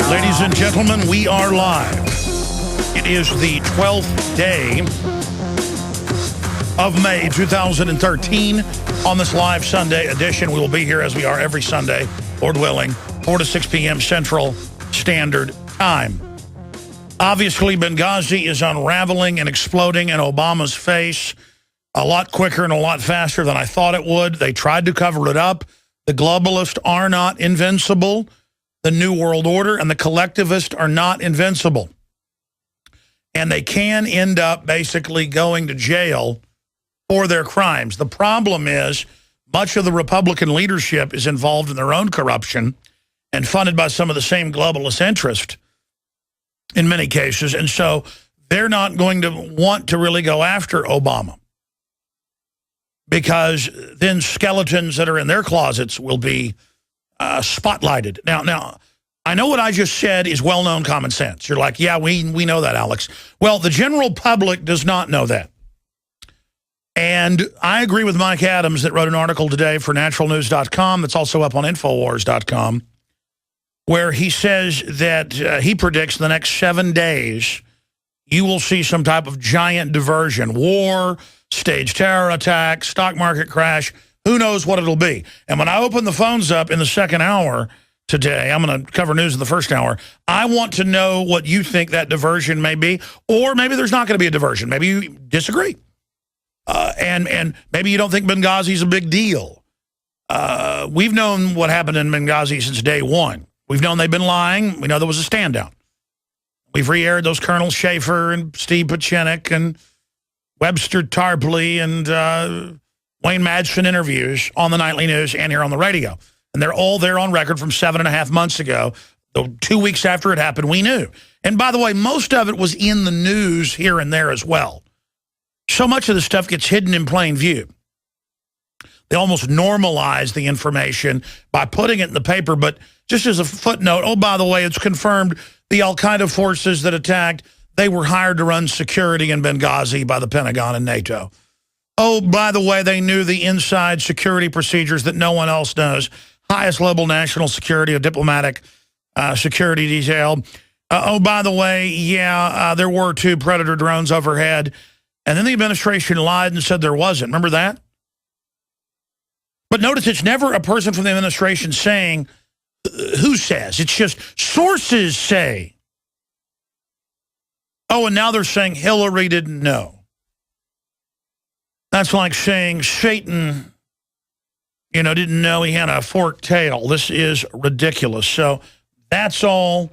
Ladies and gentlemen, we are live. It is the 12th day of May 2013 on this live Sunday edition. We will be here as we are every Sunday, Lord willing, 4 to 6 p.m. Central Standard Time. Obviously, Benghazi is unraveling and exploding in Obama's face a lot quicker and a lot faster than I thought it would. They tried to cover it up. The globalists are not invincible. The New World Order and the collectivists are not invincible. And they can end up basically going to jail for their crimes. The problem is much of the Republican leadership is involved in their own corruption and funded by some of the same globalist interests in many cases. And so they're not going to want to really go after Obama, because then skeletons that are in their closets will be spotlighted. Now, I know what I just said is well-known common sense. You're like, yeah, we know that, Alex. Well, the general public does not know that. And I agree with Mike Adams that wrote an article today for naturalnews.com that's also up on Infowars.com, where he says that he predicts the next 7 days you will see some type of giant diversion, war, staged terror attack, stock market crash. Who knows what it'll be? And when I open the phones up in the second hour today, I'm going to cover news in the first hour. I want to know what you think that diversion may be, or maybe there's not going to be a diversion. Maybe you disagree. And maybe you don't think Benghazi's a big deal. We've known what happened in Benghazi since day one. We've known they've been lying. We know there was a stand down. We've re-aired those Colonel Schaefer and Steve Pachinik and Webster Tarpley and Wayne Madsen interviews on the nightly news and here on the radio. And they're all there on record from 7.5 months ago. 2 weeks after it happened, we knew. And by the way, most of it was in the news here and there as well. So much of the stuff gets hidden in plain view. They almost normalize the information by putting it in the paper, but just as a footnote, oh, by the way, it's confirmed the al-Qaeda forces that attacked, they were hired to run security in Benghazi by the Pentagon and NATO. Oh, by the way, they knew the inside security procedures that no one else knows. Highest level national security, a diplomatic security detail. Oh, by the way, yeah, there were 2 Predator drones overhead. And then the administration lied and said there wasn't. Remember that? But notice it's never a person from the administration saying who says. It's just sources say. Oh, and now they're saying Hillary didn't know. That's like saying Satan, didn't know he had a forked tail. This is ridiculous. So that's all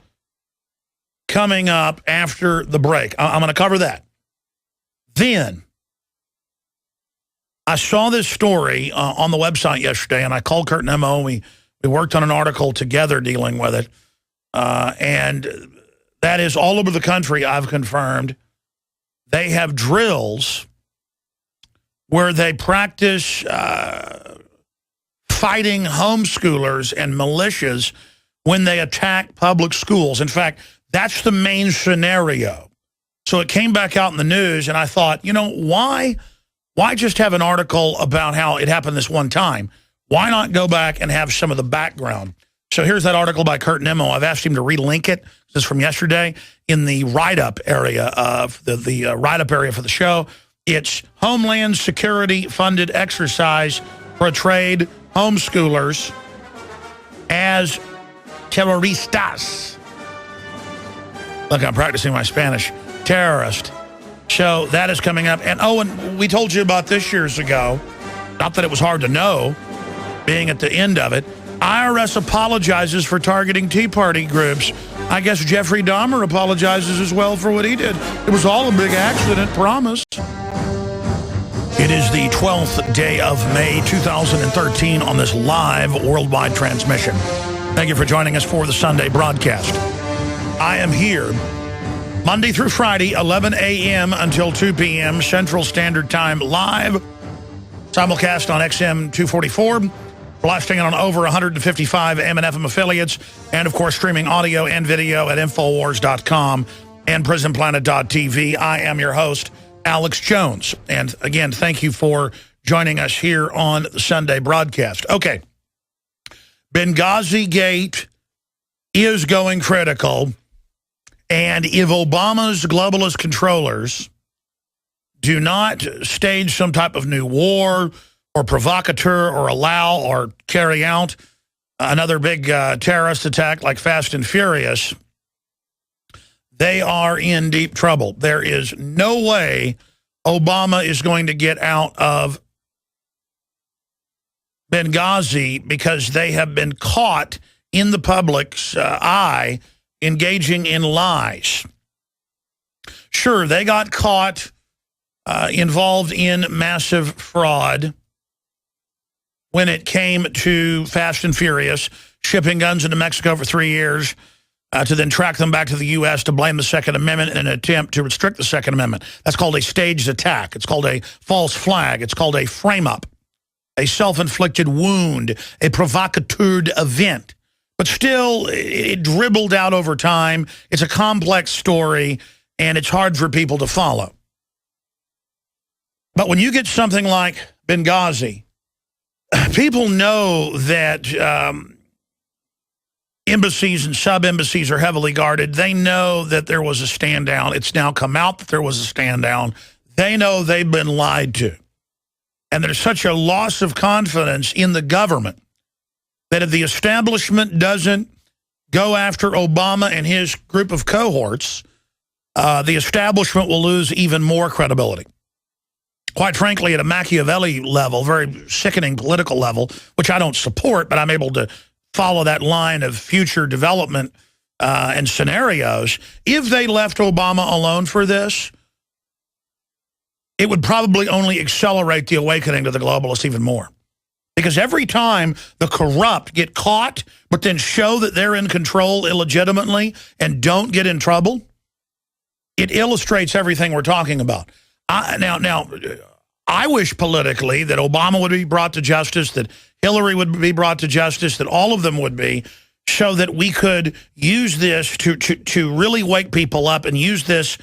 coming up after the break. I'm going to cover that. Then I saw this story on the website yesterday, and I called Kurt and Emma. We worked on an article together dealing with it. And that is all over the country, I've confirmed. They have drills where they practice fighting homeschoolers and militias when they attack public schools. In fact, that's the main scenario. So it came back out in the news, and I thought, why just have an article about how it happened this one time? Why not go back and have some of the background? So here's that article by Kurt Nemo. I've asked him to relink it. This is from yesterday in the write-up area of the write-up area for the show. It's Homeland Security funded exercise portrayed homeschoolers as terroristas. Look, I'm practicing my Spanish. Terrorist. So that is coming up. And we told you about this years ago. Not that it was hard to know, being at the end of it. IRS apologizes for targeting Tea Party groups. I guess Jeffrey Dahmer apologizes as well for what he did. It was all a big accident, promise. It is the 12th day of May 2013 on this live worldwide transmission. Thank you for joining us for the Sunday broadcast. I am here Monday through Friday, 11 a.m. until 2 p.m. Central Standard Time, live, simulcast on XM 244, blasting on over 155 AM and FM affiliates, and, of course, streaming audio and video at Infowars.com and Prisonplanet.tv. I am your host, Alex Jones. And, again, thank you for joining us here on the Sunday broadcast. Okay. Benghazigate is going critical, and if Obama's globalist controllers do not stage some type of new war or provocateur or allow or carry out another big terrorist attack like Fast and Furious, they are in deep trouble. There is no way Obama is going to get out of Benghazi because they have been caught in the public's eye engaging in lies. Sure, they got caught involved in massive fraud when it came to Fast and Furious, shipping guns into Mexico for 3 years to then track them back to the U.S. to blame the Second Amendment in an attempt to restrict the Second Amendment. That's called a staged attack. It's called a false flag. It's called a frame-up, a self-inflicted wound, a provocateur event. But still, it dribbled out over time. It's a complex story, and it's hard for people to follow. But when you get something like Benghazi, people know that embassies and sub-embassies are heavily guarded. They know that there was a stand down. It's now come out that there was a stand down. They know they've been lied to. And there's such a loss of confidence in the government that if the establishment doesn't go after Obama and his group of cohorts, the establishment will lose even more credibility. Quite frankly, at a Machiavelli level, very sickening political level, which I don't support, but I'm able to follow that line of future development and scenarios. If they left Obama alone for this, it would probably only accelerate the awakening to the globalists even more. Because every time the corrupt get caught, but then show that they're in control illegitimately and don't get in trouble, it illustrates everything we're talking about. Now, I wish politically that Obama would be brought to justice, that Hillary would be brought to justice, that all of them would be, so that we could use this to really wake people up and use this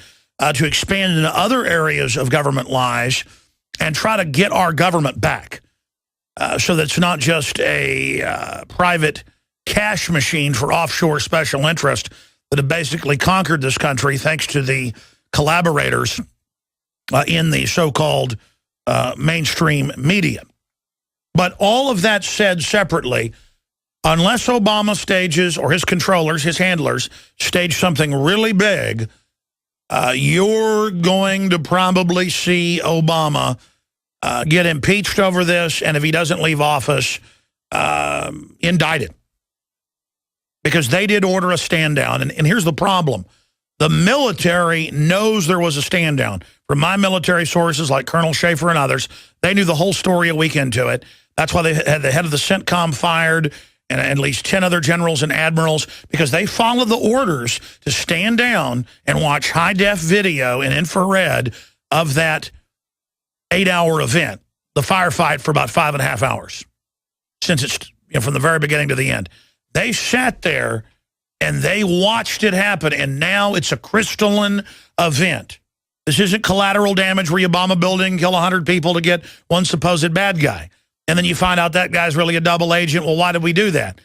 to expand into other areas of government lies and try to get our government back so that it's not just a private cash machine for offshore special interest that have basically conquered this country thanks to the collaborators in the so-called mainstream media. But all of that said separately, unless Obama stages, or his controllers, his handlers, stage something really big, you're going to probably see Obama get impeached over this, and if he doesn't leave office, indicted. Because they did order a stand down, and here's the problem. The military knows there was a stand down. From my military sources like Colonel Schaefer and others, they knew the whole story a week into it. That's why they had the head of the CENTCOM fired and at least 10 other generals and admirals, because they followed the orders to stand down and watch high-def video in infrared of that 8-hour event, the firefight for about 5.5 hours, since it's from the very beginning to the end. They sat there and they watched it happen, and now it's a crystalline event. This isn't collateral damage where you bomb a building, kill 100 people to get one supposed bad guy. And then you find out that guy's really a double agent. Well, why did we do that?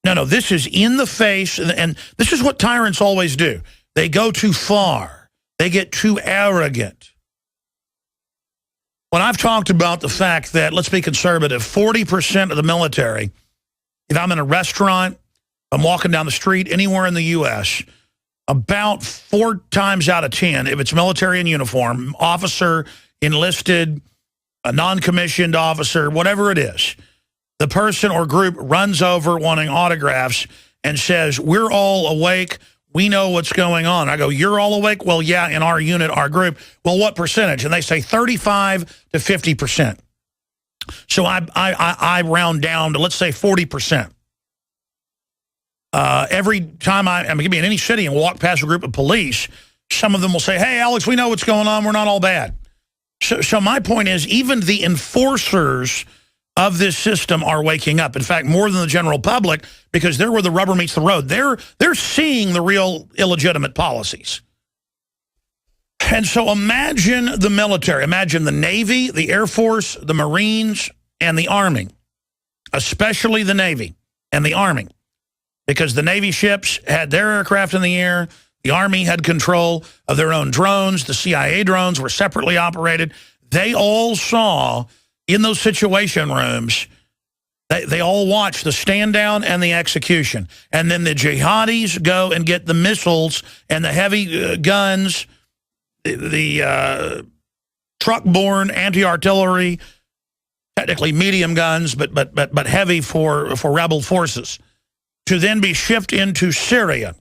No, this is in the face, and this is what tyrants always do. They go too far. They get too arrogant. When I've talked about the fact that, let's be conservative, 40% of the military, if I'm in a restaurant, I'm walking down the street anywhere in the U.S., about 4 times out of 10, if it's military in uniform, officer, enlisted, a non-commissioned officer, whatever it is, the person or group runs over wanting autographs and says, we're all awake, we know what's going on. I go, you're all awake? Well, yeah, in our unit, our group. Well, what percentage? And they say 35 to 50%. So I round down to, let's say, 40%. Every time I could be in any city and walk past a group of police, some of them will say, hey, Alex, we know what's going on. We're not all bad. So my point is, even the enforcers of this system are waking up. In fact, more than the general public, because they're where the rubber meets the road. They're seeing the real illegitimate policies. And so imagine the military. Imagine the Navy, the Air Force, the Marines, and the Army. especially the Navy and the Army, because the Navy ships had their aircraft in the air. The Army had control of their own drones. The CIA drones were separately operated. They all saw in those situation rooms, they all watched the stand down and the execution. And then the jihadis go and get the missiles and the heavy guns, the truck-borne anti-artillery, technically medium guns, but heavy for rebel forces, to then be shipped into Syria.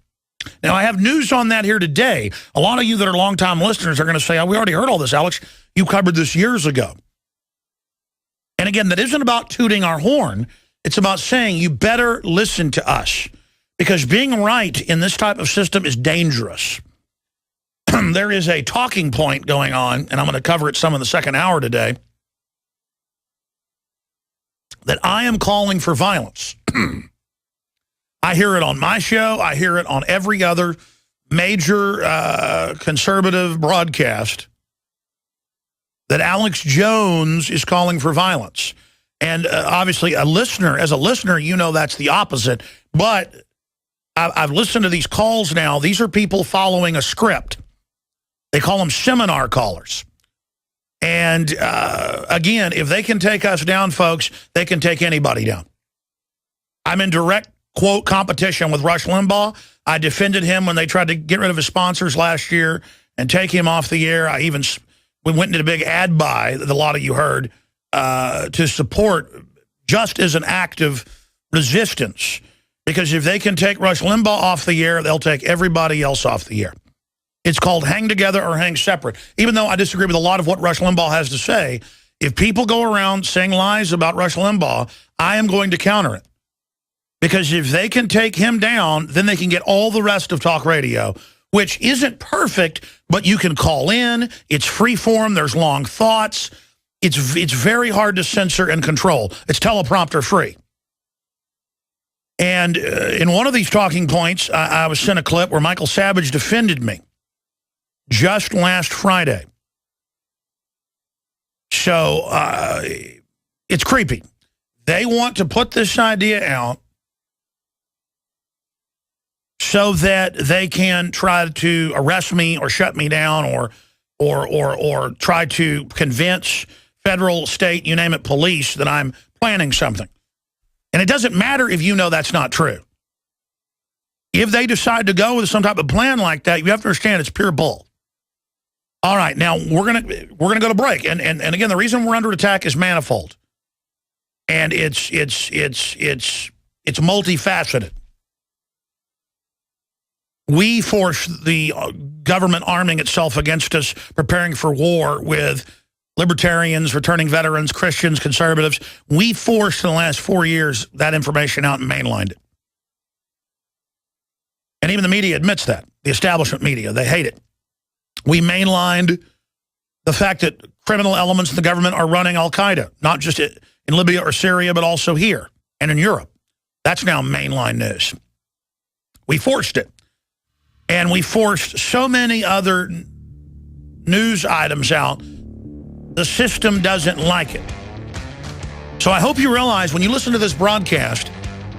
Now, I have news on that here today. A lot of you that are longtime listeners are going to say, oh, we already heard all this, Alex. You covered this years ago. And again, that isn't about tooting our horn. It's about saying you better listen to us, because being right in this type of system is dangerous. There is a talking point going on, and I'm going to cover it some in the second hour today, that I am calling for violence. I hear it on my show. I hear it on every other major conservative broadcast, that Alex Jones is calling for violence. And obviously, as a listener, you know that's the opposite. But I've listened to these calls now. These are people following a script. They call them seminar callers. And again, if they can take us down, folks, they can take anybody down. I'm in direct, quote, competition with Rush Limbaugh. I defended him when they tried to get rid of his sponsors last year and take him off the air. We went into a big ad buy that a lot of you heard to support, just as an act of resistance. Because if they can take Rush Limbaugh off the air, they'll take everybody else off the air. It's called hang together or hang separate. Even though I disagree with a lot of what Rush Limbaugh has to say, if people go around saying lies about Rush Limbaugh, I am going to counter it. Because if they can take him down, then they can get all the rest of talk radio, which isn't perfect, but you can call in. It's free form. There's long thoughts. It's very hard to censor and control. It's teleprompter free. And in one of these talking points, I was sent a clip where Michael Savage defended me just last Friday. So it's creepy. They want to put this idea out so that they can try to arrest me or shut me down or try to convince federal, state, you name it, police that I'm planning something. And it doesn't matter if you know that's not true. If they decide to go with some type of plan like that, you have to understand it's pure bull. All right, now we're gonna go to break, and again, the reason we're under attack is manifold, and it's multifaceted. We force the government arming itself against us, preparing for war with libertarians, returning veterans, Christians, conservatives. We forced in the last 4 years that information out and mainlined it. And even the media admits that. The establishment media, they hate it. We mainlined the fact that criminal elements in the government are running al-Qaeda, not just in Libya or Syria, but also here and in Europe. That's now mainline news. We forced it. And we forced so many other news items out. The system doesn't like it. So I hope you realize when you listen to this broadcast,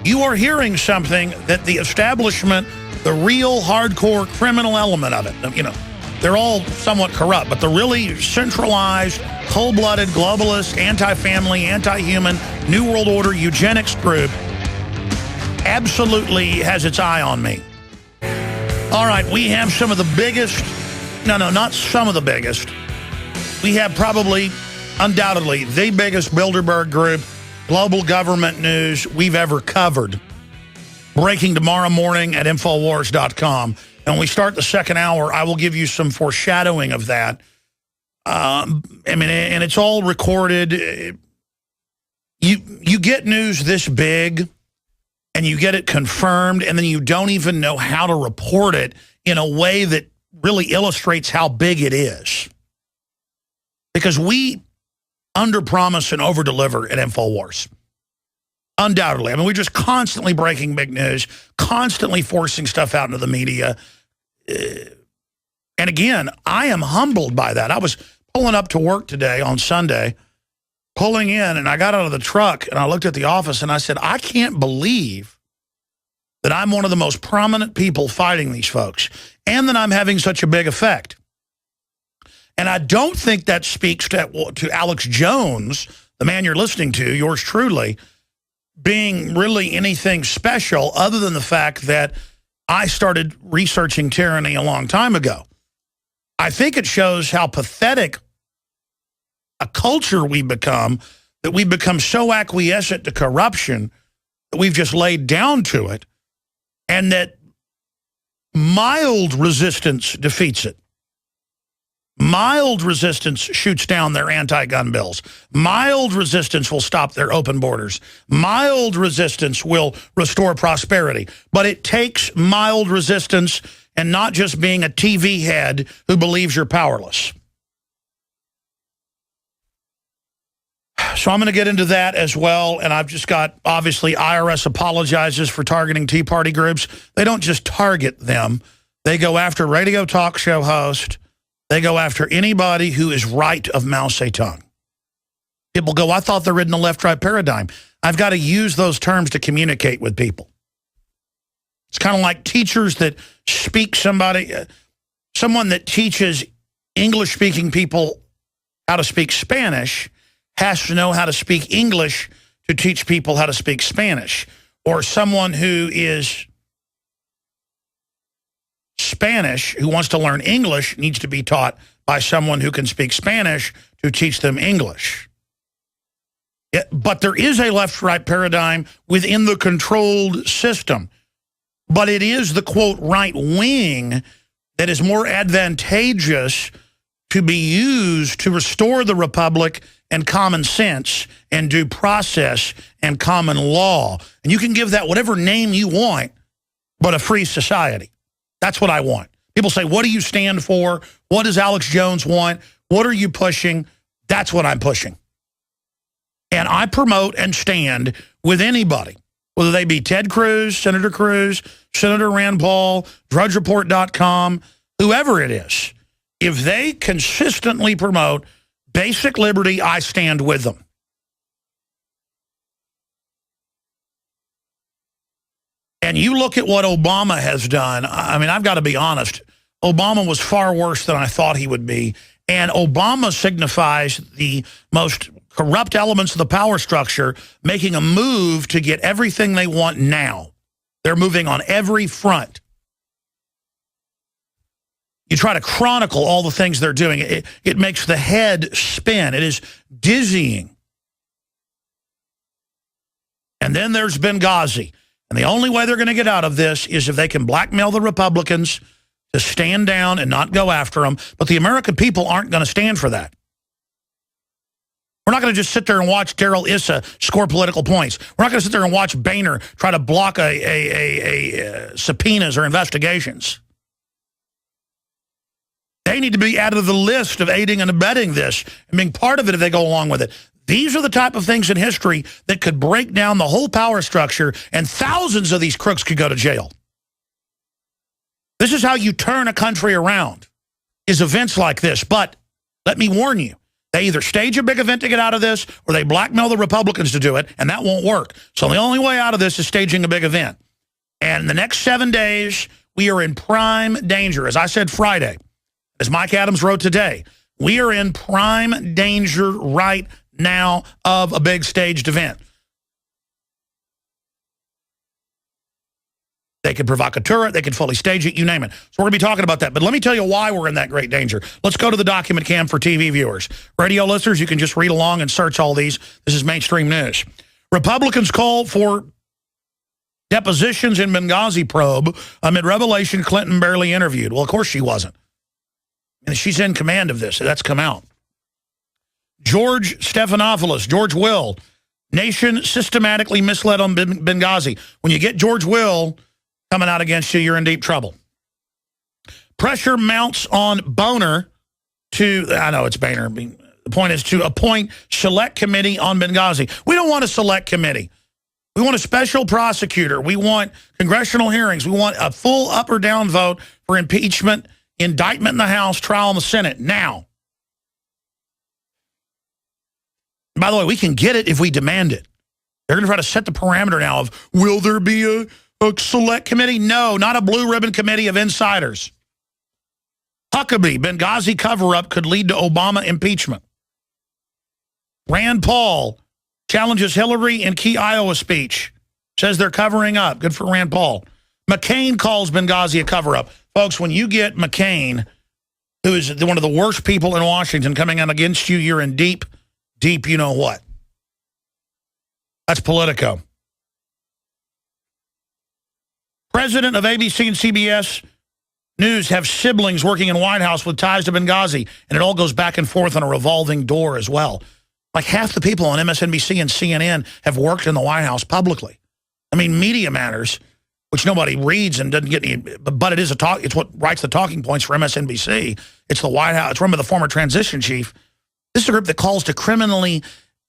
you are hearing something that the establishment, the real hardcore criminal element of it, you know, they're all somewhat corrupt, but the really centralized, cold-blooded, globalist, anti-family, anti-human, New World Order, eugenics group absolutely has its eye on me. All right, we have some of the biggest, no, not some of the biggest. We have probably, undoubtedly, the biggest Bilderberg group, global government news we've ever covered. Breaking tomorrow morning at Infowars.com. And when we start the second hour, I will give you some foreshadowing of that. I mean, and it's all recorded. You get news this big, and you get it confirmed, and then you don't even know how to report it in a way that really illustrates how big it is. Because we underpromise and overdeliver at InfoWars. Undoubtedly. I mean, we're just constantly breaking big news, constantly forcing stuff out into the media. And again, I am humbled by that. I was pulling up to work today on Sunday, pulling in, and I got out of the truck, and I looked at the office, and I said, I can't believe that I'm one of the most prominent people fighting these folks, and that I'm having such a big effect. And I don't think that speaks to Alex Jones, the man you're listening to, yours truly, being really anything special other than the fact that I started researching tyranny a long time ago. I think it shows how pathetic a culture we become, that we become so acquiescent to corruption that we've just laid down to it, and that mild resistance defeats it. Mild resistance shoots down their anti-gun bills. Mild resistance will stop their open borders. Mild resistance will restore prosperity. But it takes mild resistance and not just being a TV head who believes you're powerless. So I'm going to get into that as well. And I've just got, obviously, IRS apologizes for targeting Tea Party groups. They don't just target them. They go after radio talk show hosts. They go after anybody who is right of Mao Zedong. People go, I thought they're in the left-right paradigm. I've got to use those terms to communicate with people. It's kind of like teachers that speak someone that teaches English-speaking people how to speak Spanish has to know how to speak English to teach people how to speak Spanish. Or someone who is Spanish, who wants to learn English, needs to be taught by someone who can speak Spanish to teach them English. But there is a left-right paradigm within the controlled system. But it is the, quote, right wing that is more advantageous to be used to restore the republic and common sense and due process and common law. And you can give that whatever name you want, but a free society. That's what I want. People say, what do you stand for? What does Alex Jones want? What are you pushing? That's what I'm pushing. And I promote and stand with anybody, whether they be Ted Cruz, Senator Rand Paul, DrudgeReport.com, whoever it is. If they consistently promote basic liberty, I stand with them. And you look at what Obama has done. I mean, I've got to be honest. Obama was far worse than I thought he would be. And Obama signifies the most corrupt elements of the power structure making a move to get everything they want now. They're moving on every front. You try to chronicle all the things they're doing. It makes the head spin. It is dizzying. And then there's Benghazi. And the only way they're going to get out of this is if they can blackmail the Republicans to stand down and not go after them. But the American people aren't going to stand for that. We're not going to just sit there and watch Darrell Issa score political points. We're not going to sit there and watch Boehner try to block subpoenas or investigations. They need to be added to the list of aiding and abetting this and being part of it if they go along with it. These are the type of things in history that could break down the whole power structure, and thousands of these crooks could go to jail. This is how you turn a country around, is events like this. But let me warn you, they either stage a big event to get out of this, or they blackmail the Republicans to do it, and that won't work. So the only way out of this is staging a big event. And the next 7 days, we are in prime danger. As I said Friday, as Mike Adams wrote today, we are in prime danger right now of a big staged event. They could provocateur it, they could fully stage it, you name it. So we're going to be talking about that. But let me tell you why we're in that great danger. Let's go to the document cam for TV viewers. Radio listeners, you can just read along and search all these. This is mainstream news. Republicans call for depositions in Benghazi probe amid revelation Clinton barely interviewed. Well, of course she wasn't. And she's in command of this. So that's come out. George Stephanopoulos, George Will, nation systematically misled on Benghazi. When you get George Will coming out against you, you're in deep trouble. Pressure mounts on Boehner to, I know it's Boehner. The point is to appoint select committee on Benghazi. We don't want a select committee. We want a special prosecutor. We want congressional hearings. We want a full up or down vote for impeachment, indictment in the House, trial in the Senate now. By the way, we can get it if we demand it. They're going to try to set the parameter now of, will there be a select committee? No, not a blue ribbon committee of insiders. Huckabee, Benghazi cover-up could lead to Obama impeachment. Rand Paul challenges Hillary in key Iowa speech. Says they're covering up. Good for Rand Paul. McCain calls Benghazi a cover-up. Folks, when you get McCain, who is one of the worst people in Washington, coming out against you, you're in deep, deep you know what. That's Politico. President of ABC and CBS News have siblings working in White House with ties to Benghazi, and it all goes back and forth on a revolving door as well. Like half the people on MSNBC and CNN have worked in the White House publicly. I mean, Media Matters, which nobody reads and doesn't get any, but it is it's what writes the talking points for MSNBC. It's the White House. It's run by the former transition chief. This is a group that calls to criminally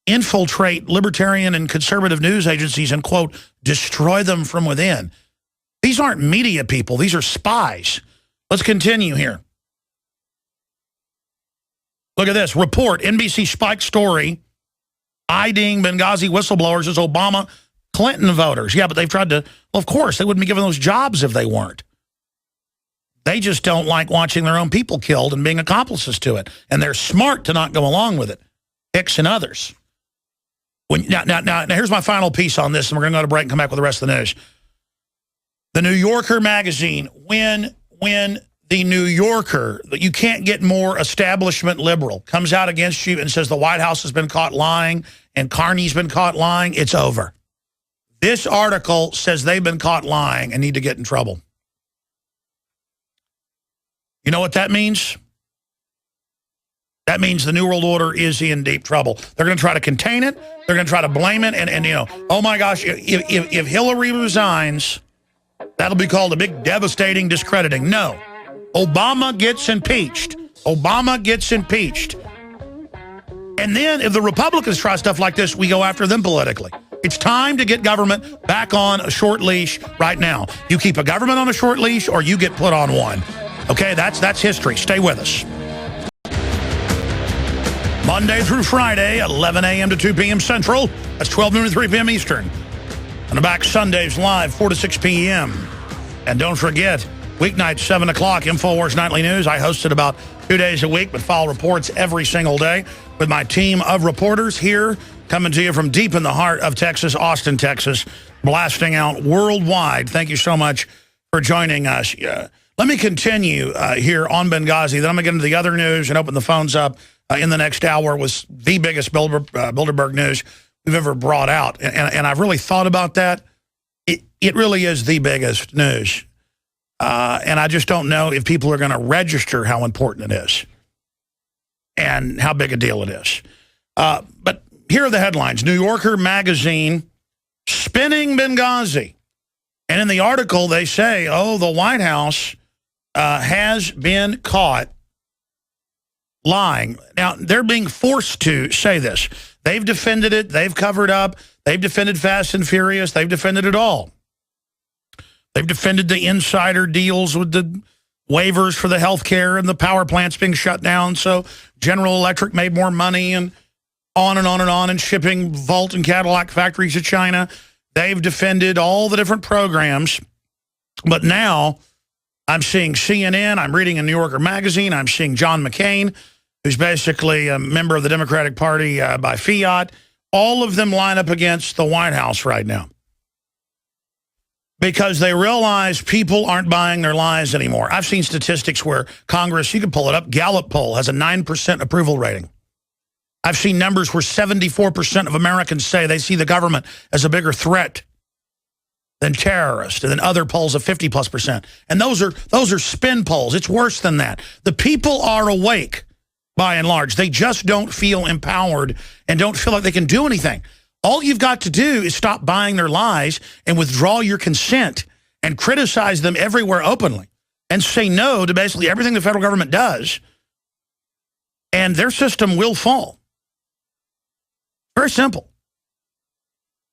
infiltrate libertarian and conservative news agencies and, quote, destroy them from within. These aren't media people. These are spies. Let's continue here. Look at this. Report, NBC spiked story, IDing Benghazi whistleblowers as Obama Clinton voters. Yeah, but they've tried to, well, of course, they wouldn't be given those jobs if they weren't. They just don't like watching their own people killed and being accomplices to it. And they're smart to not go along with it. Hicks and others. Now, here's my final piece on this, and we're going to go to break and come back with the rest of the news. The New Yorker magazine, when the New Yorker, you can't get more establishment liberal, comes out against you and says the White House has been caught lying and Carney's been caught lying, it's over. This article says they've been caught lying and need to get in trouble. You know what that means? That means the New World Order is in deep trouble. They're going to try to contain it. They're going to try to blame it. And you know, oh my gosh, if Hillary resigns, that'll be called a big devastating discrediting. No. Obama gets impeached. Obama gets impeached. And then if the Republicans try stuff like this, we go after them politically. It's time to get government back on a short leash right now. You keep a government on a short leash or you get put on one. Okay, that's history. Stay with us. Monday through Friday, 11 a.m. to 2 p.m. Central. That's 12 noon to 3 p.m. Eastern. And back Sundays live, 4 to 6 p.m. And don't forget, weeknights, 7 o'clock, InfoWars Nightly News. I host it about 2 days a week, but file reports every single day with my team of reporters here, coming to you from deep in the heart of Texas, Austin, Texas, blasting out worldwide. Thank you so much for joining us. Let me continue here on Benghazi. Then I'm going to get into the other news and open the phones up in the next hour with the biggest Bilderberg news we've ever brought out. And I've really thought about that. It really is the biggest news. And I just don't know if people are going to register how important it is and how big a deal it is. But here are the headlines. New Yorker magazine spinning Benghazi. And in the article, they say, oh, the White House has been caught lying. Now, they're being forced to say this. They've defended it. They've covered up. They've defended Fast and Furious. They've defended it all. They've defended the insider deals with the waivers for the health care and the power plants being shut down. So General Electric made more money and on and on and on, and shipping Volt and Cadillac factories to China. They've defended all the different programs. But now I'm seeing CNN. I'm reading a New Yorker magazine. I'm seeing John McCain, who's basically a member of the Democratic Party by fiat. All of them line up against the White House right now because they realize people aren't buying their lies anymore. I've seen statistics where Congress, you can pull it up, Gallup poll has a 9% approval rating. I've seen numbers where 74% of Americans say they see the government as a bigger threat than terrorists, and then other polls of 50+%. And those are spin polls. It's worse than that. The people are awake. By and large, they just don't feel empowered and don't feel like they can do anything. All you've got to do is stop buying their lies and withdraw your consent and criticize them everywhere openly and say no to basically everything the federal government does, and their system will fall. Very simple.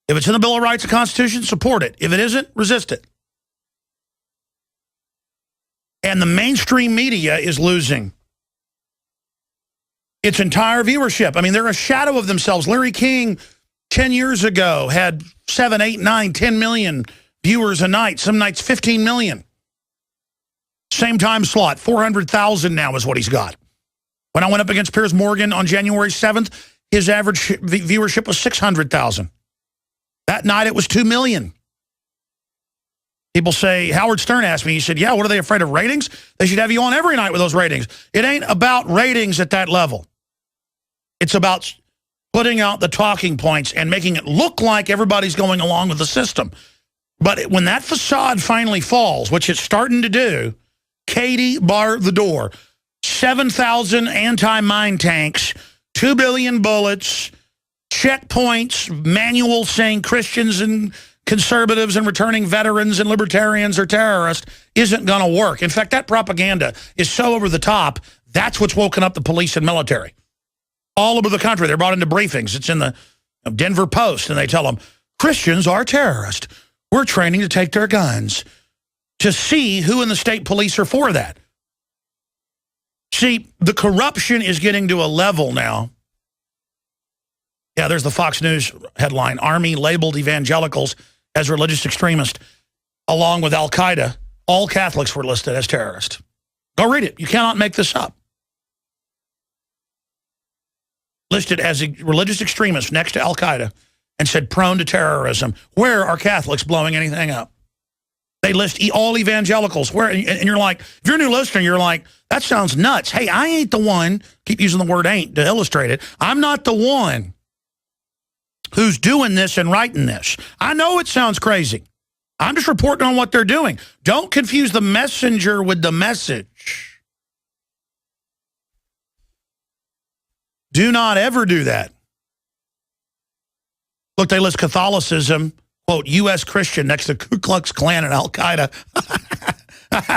If it's in the Bill of Rights and Constitution, support it. If it isn't, resist it. And the mainstream media is losing. its entire viewership. I mean, they're a shadow of themselves. Larry King, 10 years ago, had 7, 8, 9, 10 million viewers a night. Some nights, 15 million. Same time slot, 400,000 now is what he's got. When I went up against Piers Morgan on January 7th, his average viewership was 600,000. That night, it was 2 million. People say, Howard Stern asked me, he said, yeah, what are they afraid of, ratings? They should have you on every night with those ratings. It ain't about ratings at that level. It's about putting out the talking points and making it look like everybody's going along with the system. But when that facade finally falls, which it's starting to do, Katie bar the door. 7,000 anti-mine tanks, 2 billion bullets, checkpoints, manuals saying Christians and conservatives and returning veterans and libertarians are terrorists isn't going to work. In fact, that propaganda is so over the top, that's what's woken up the police and military. All over the country, they're brought into briefings. It's in the Denver Post, and they tell them, Christians are terrorists. We're training to take their guns. To see who in the state police are for that. See, the corruption is getting to a level now. Yeah, there's the Fox News headline, Army labeled evangelicals as religious extremists, along with Al-Qaeda. All Catholics were listed as terrorists. Go read it. You cannot make this up. Listed as a religious extremist next to Al-Qaeda and said prone to terrorism. Where are Catholics blowing anything up? They list all evangelicals. Where, and you're like, if you're a new listener, you're like, that sounds nuts. Hey, I ain't the one, keep using the word ain't to illustrate it. I'm not the one who's doing this and writing this. I know it sounds crazy. I'm just reporting on what they're doing. Don't confuse the messenger with the message. Do not ever do that. Look, they list Catholicism, quote, U.S. Christian next to Ku Klux Klan and Al-Qaeda.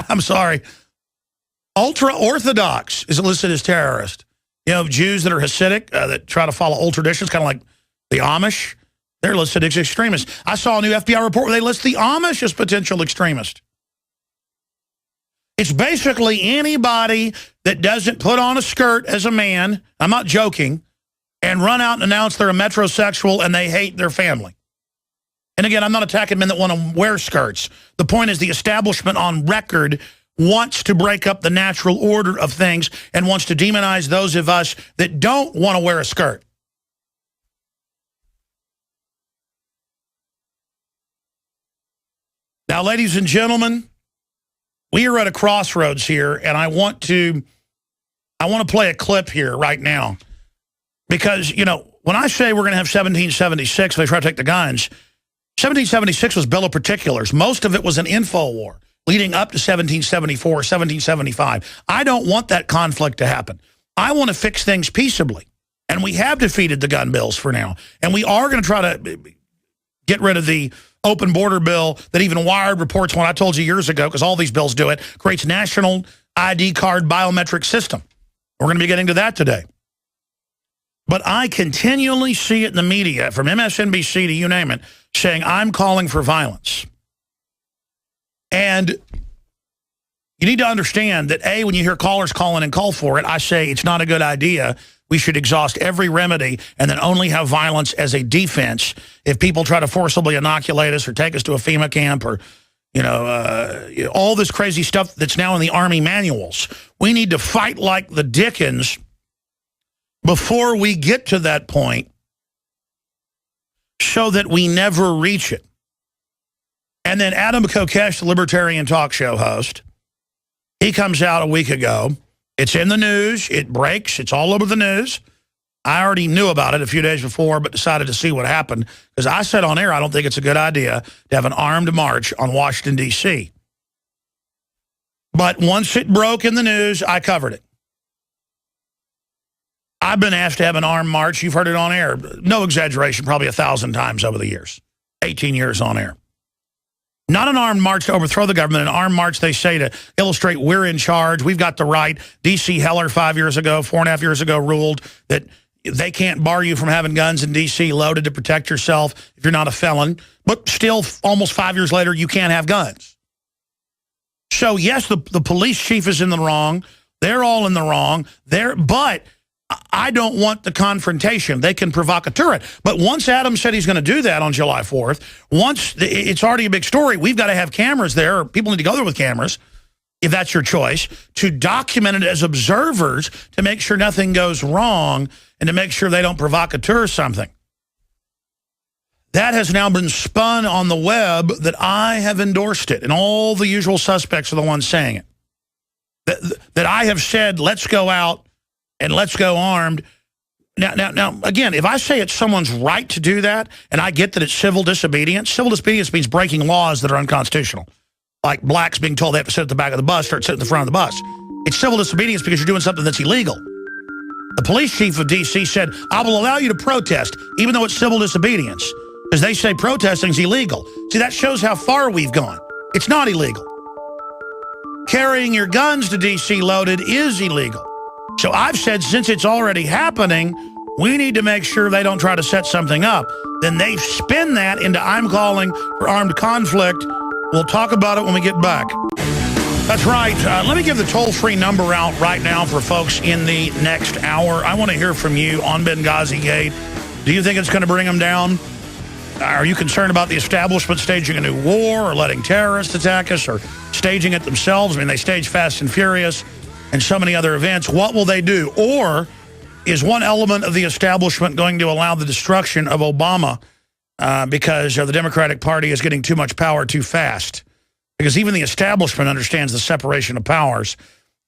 I'm sorry. Ultra-Orthodox is listed as terrorist. You know, Jews that are Hasidic, that try to follow old traditions, kind of like the Amish, they're listed as extremists. I saw a new FBI report where they list the Amish as potential extremists. It's basically anybody that doesn't put on a skirt as a man, I'm not joking, and run out and announce they're a metrosexual and they hate their family. And again, I'm not attacking men that want to wear skirts. The point is the establishment on record wants to break up the natural order of things and wants to demonize those of us that don't want to wear a skirt. Now, ladies and gentlemen, we are at a crossroads here, and I want to play a clip here right now. Because, you know, when I say we're going to have 1776, they try to take the guns, 1776 was Bill of Particulars. Most of it was an info war leading up to 1774, 1775. I don't want that conflict to happen. I want to fix things peaceably. And we have defeated the gun bills for now. And we are going to try to get rid of the open border bill that even Wired reports, when I told you years ago, because all these bills do it, creates national ID card biometric system. We're going to be getting to that today. But I continually see it in the media, from MSNBC to you name it, saying I'm calling for violence. And you need to understand that, A, when you hear callers calling and call for it, I say it's not a good idea. We should exhaust every remedy and then only have violence as a defense if people try to forcibly inoculate us or take us to a FEMA camp or, you know, all this crazy stuff that's now in the Army manuals. We need to fight like the Dickens before we get to that point so that we never reach it. And then Adam Kokesh, the Libertarian talk show host, he comes out a week ago. It's in the news. It breaks. It's all over the news. I already knew about it a few days before, but decided to see what happened because I said on air I don't think it's a good idea to have an armed march on Washington, D.C. But once it broke in the news, I covered it. I've been asked to have an armed march. You've heard it on air. No exaggeration, probably 1,000 times over the years. 18 years on air. Not an armed march to overthrow the government. An armed march, they say, to illustrate we're in charge. We've got the right. D.C. Heller 5 years ago, 4.5 years ago, ruled that they can't bar you from having guns in D.C. loaded to protect yourself if you're not a felon. But still, almost 5 years later, you can't have guns. So, yes, the police chief is in the wrong. They're all in the wrong. But I don't want the confrontation. They can provocateur it. But once Adam said he's going to do that on July 4th, it's already a big story. We've got to have cameras there, or people need to go there with cameras, if that's your choice, to document it as observers to make sure nothing goes wrong and to make sure they don't provocateur something. That has now been spun on the web that I have endorsed it, and all the usual suspects are the ones saying it. That I have said, let's go out and let's go armed. Now, again, if I say it's someone's right to do that, and I get that it's civil disobedience means breaking laws that are unconstitutional. Like blacks being told they have to sit at the back of the bus, start sitting at the front of the bus. It's civil disobedience because you're doing something that's illegal. The police chief of D.C. said, I will allow you to protest, even though it's civil disobedience, because they say protesting's illegal. See, that shows how far we've gone. It's not illegal. Carrying your guns to D.C. loaded is illegal. So I've said, since it's already happening, we need to make sure they don't try to set something up. Then they spin that into I'm calling for armed conflict. We'll talk about it when we get back. That's right. Let me give the toll-free number out right now for folks in the next hour. I want to hear from you on Benghazigate. Do you think it's going to bring them down? Are you concerned about the establishment staging a new war or letting terrorists attack us or staging it themselves? I mean, they stage Fast and Furious and so many other events. What will they do? Or is one element of the establishment going to allow the destruction of Obama because the Democratic Party is getting too much power too fast? Because even the establishment understands the separation of powers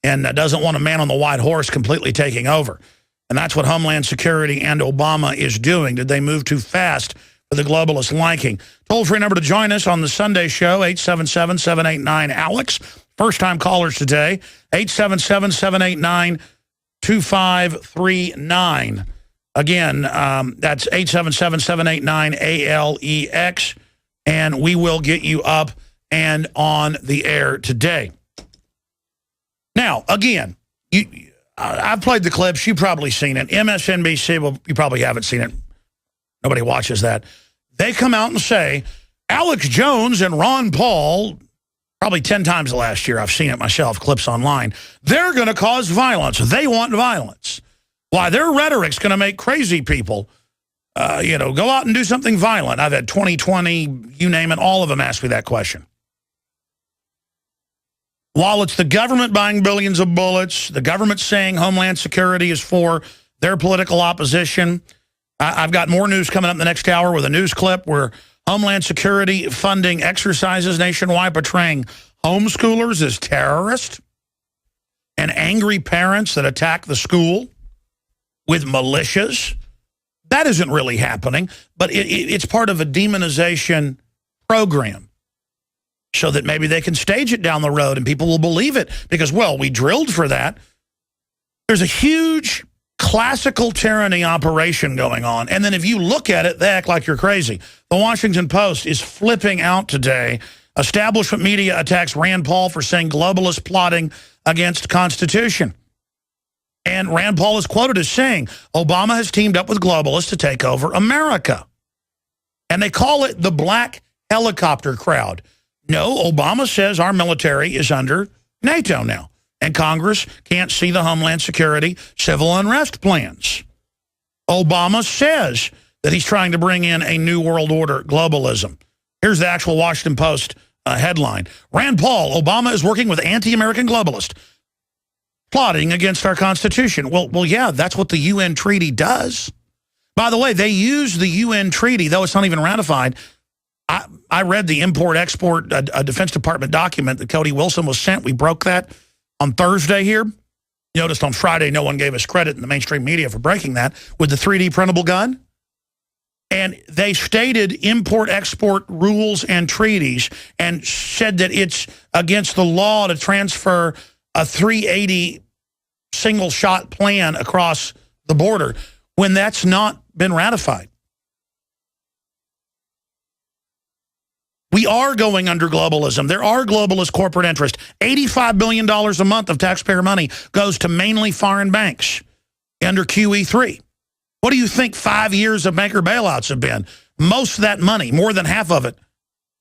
and doesn't want a man on the white horse completely taking over. And that's what Homeland Security and Obama is doing. Did they move too fast for the globalist liking? Toll-free number to join us on the Sunday show, 877-789-ALEX. First-time callers today, 877-789-2539. Again, that's 877-789-ALEX, and we will get you up and on the air today. Now, again, I've played the clips. You've probably seen it. MSNBC, well, you probably haven't seen it. Nobody watches that. They come out and say, Alex Jones and Ron Paul, probably 10 times the last year, I've seen it myself, clips online, they're going to cause violence. They want violence. Why, their rhetoric's going to make crazy people, go out and do something violent. I've had 2020, you name it, all of them ask me that question. While it's the government buying billions of bullets, the government saying Homeland Security is for their political opposition, I've got more news coming up in the next hour with a news clip where Homeland Security funding exercises nationwide portraying homeschoolers as terrorists and angry parents that attack the school with militias. That isn't really happening, but it's part of a demonization program so that maybe they can stage it down the road and people will believe it because, well, we drilled for that. There's a huge classical tyranny operation going on. And then if you look at it, they act like you're crazy. The Washington Post is flipping out today. Establishment media attacks Rand Paul for saying globalist plotting against Constitution. And Rand Paul is quoted as saying, Obama has teamed up with globalists to take over America. And they call it the black helicopter crowd. No, Obama says our military is under NATO now. And Congress can't see the Homeland Security civil unrest plans. Obama says that he's trying to bring in a new world order, globalism. Here's the actual Washington Post headline. Rand Paul, Obama is working with anti-American globalists, plotting against our Constitution. Well, yeah, that's what the UN treaty does. By the way, they use the UN treaty, though it's not even ratified. I read the import-export a Defense Department document that Cody Wilson was sent. We broke that on Thursday here. You noticed on Friday no one gave us credit in the mainstream media for breaking that with the 3D printable gun. And they stated import-export rules and treaties and said that it's against the law to transfer a 380 single-shot plan across the border when that's not been ratified. We are going under globalism. There are globalist corporate interests. $85 billion a month of taxpayer money goes to mainly foreign banks under QE3. What do you think 5 years of banker bailouts have been? Most of that money, more than half of it,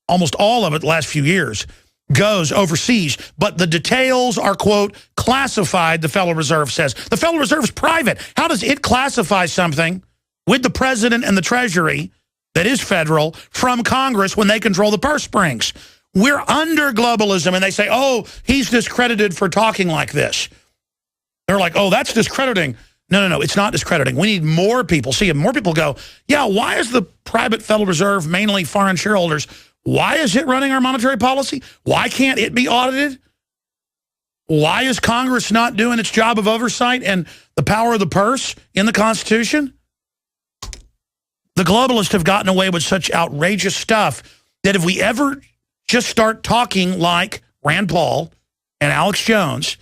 almost all of it the last few years, goes overseas, but the details are, quote, classified, the Federal Reserve says. The Federal Reserve is private. How does it classify something with the president and the Treasury that is federal from Congress when they control the purse strings? We're under globalism, and they say, oh, he's discredited for talking like this. They're like, oh, that's discrediting. No, it's not discrediting. We need more people. See, if more people go, yeah, why is the private Federal Reserve mainly foreign shareholders? Why is it running our monetary policy? Why can't it be audited? Why is Congress not doing its job of oversight and the power of the purse in the Constitution? The globalists have gotten away with such outrageous stuff that if we ever just start talking like Rand Paul and Alex Jones,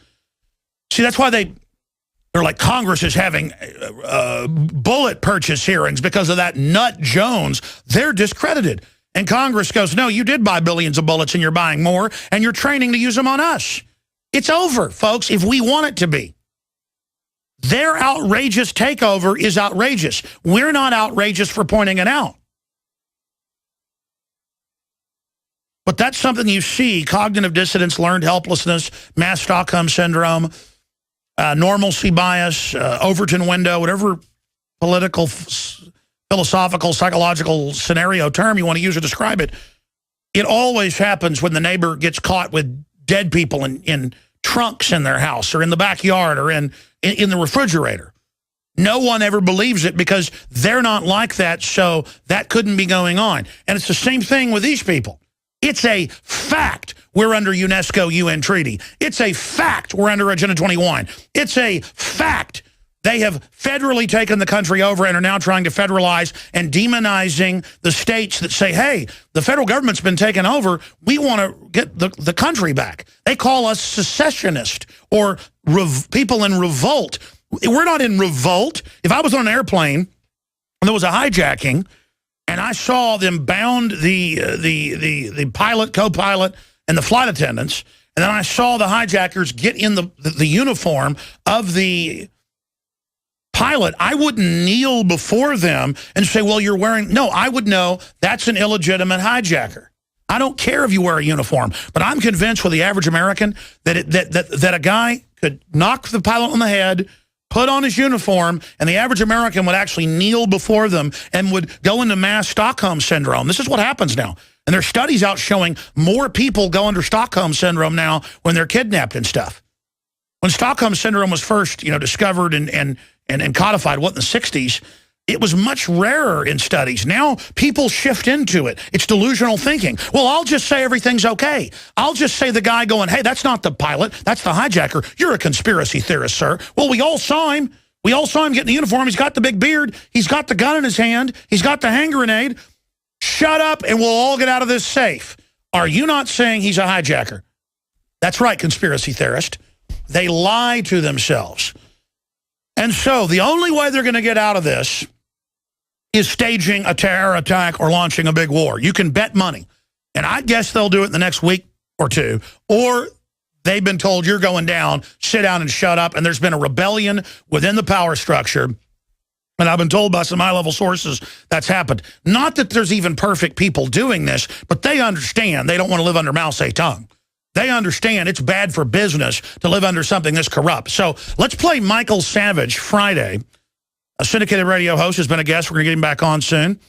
see, that's why they're like, Congress is having bullet purchase hearings because of that nut Jones. They're discredited. And Congress goes, no, you did buy billions of bullets and you're buying more, and you're training to use them on us. It's over, folks, if we want it to be. Their outrageous takeover is outrageous. We're not outrageous for pointing it out. But that's something you see: cognitive dissonance, learned helplessness, mass Stockholm syndrome, normalcy bias, Overton window, whatever political, philosophical, psychological scenario term you want to use to describe it. It always happens when the neighbor gets caught with dead people in trunks in their house or in the backyard or in the refrigerator. No one ever believes it because they're not like that, so that couldn't be going on. And it's the same thing with these people. It's a fact we're under UNESCO UN treaty. It's a fact we're under Agenda 21. It's a fact they have federally taken the country over and are now trying to federalize and demonizing the states that say, hey, the federal government's been taken over. We want to get the country back. They call us secessionist or people in revolt. We're not in revolt. If I was on an airplane and there was a hijacking and I saw them bound the pilot, co-pilot, and the flight attendants, and then I saw the hijackers get in the uniform of the pilot, I wouldn't kneel before them and say, well, you're wearing... No, I would know that's an illegitimate hijacker. I don't care if you wear a uniform, but I'm convinced with the average American that a guy could knock the pilot on the head, put on his uniform, and the average American would actually kneel before them and would go into mass Stockholm syndrome. This is what happens now. And there's studies out showing more people go under Stockholm syndrome now when they're kidnapped and stuff. When Stockholm syndrome was first, discovered and codified, in the 60s, it was much rarer in studies. Now people shift into it. It's delusional thinking. Well, I'll just say everything's okay. I'll just say the guy going, hey, that's not the pilot, that's the hijacker. You're a conspiracy theorist, sir. Well, we all saw him. We all saw him get in the uniform. He's got the big beard. He's got the gun in his hand. He's got the hand grenade. Shut up and we'll all get out of this safe. Are you not saying he's a hijacker? That's right, conspiracy theorist. They lie to themselves. And so the only way they're going to get out of this is staging a terror attack or launching a big war. You can bet money. And I guess they'll do it in the next week or two. Or they've been told, you're going down, sit down and shut up. And there's been a rebellion within the power structure. And I've been told by some high-level sources that's happened. Not that there's even perfect people doing this, but they understand they don't want to live under Mao Zedong. They understand it's bad for business to live under something this corrupt. So let's play Michael Savage Friday. A syndicated radio host has been a guest. We're going to get him back on soon.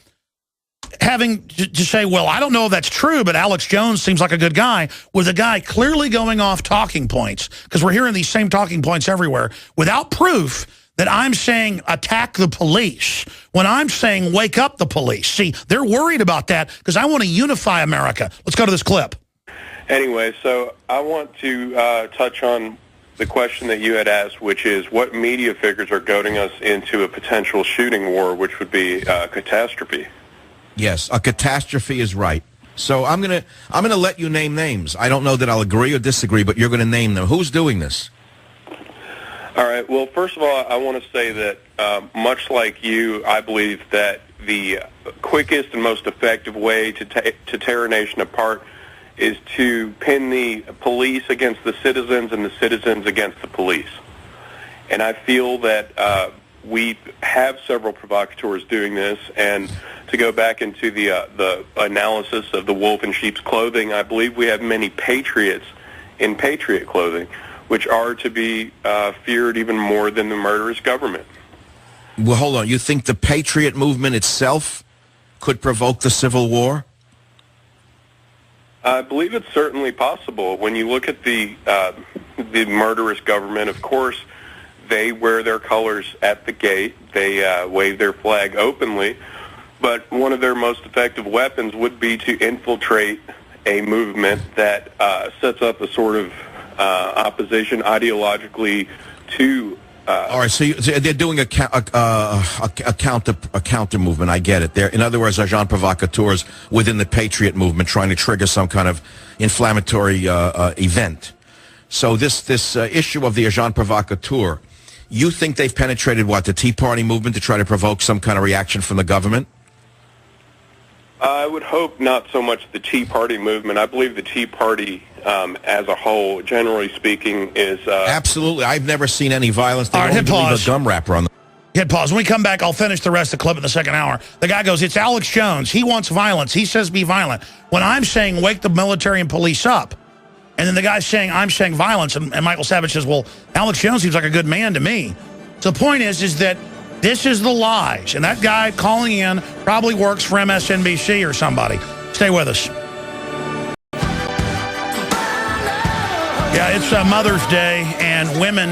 Having to say, well, I don't know if that's true, but Alex Jones seems like a good guy, with a guy clearly going off talking points, because we're hearing these same talking points everywhere, without proof that I'm saying attack the police, when I'm saying wake up the police. See, they're worried about that because I want to unify America. Let's go to this clip. Anyway, so I want to touch on the question that you had asked, which is what media figures are goading us into a potential shooting war, which would be a catastrophe. Yes, a catastrophe is right. So I'm gonna let you name names. I don't know that I'll agree or disagree, but you're going to name them. Who's doing this? All right. Well, first of all, I want to say that much like you, I believe that the quickest and most effective way to tear a nation apart is to pin the police against the citizens and the citizens against the police. And I feel that we have several provocateurs doing this, and to go back into the analysis of the wolf in sheep's clothing, I believe we have many patriots in patriot clothing, which are to be feared even more than the murderous government. Well, hold on. You think the patriot movement itself could provoke the Civil War? I believe it's certainly possible. When you look at the murderous government, of course, they wear their colors at the gate. They wave their flag openly. But one of their most effective weapons would be to infiltrate a movement that sets up a sort of opposition ideologically to... All right, so they're doing a counter movement. I get it. They're, in other words, agents provocateurs within the patriot movement, trying to trigger some kind of inflammatory event. So this issue of the agent provocateur, you think they've penetrated what, the Tea Party movement, to try to provoke some kind of reaction from the government? I would hope not so much the Tea Party movement. I believe the Tea Party, as a whole, generally speaking, is... Absolutely. I've never seen any violence. They all right, hit pause. A gum wrapper on them. Hit pause. When we come back, I'll finish the rest of the clip in the second hour. The guy goes, it's Alex Jones. He wants violence. He says be violent. When I'm saying wake the military and police up, and then the guy's saying I'm saying violence, and Michael Savage says, well, Alex Jones seems like a good man to me. So the point is that this is the lies. And that guy calling in probably works for MSNBC or somebody. Stay with us. Yeah, it's Mother's Day, and women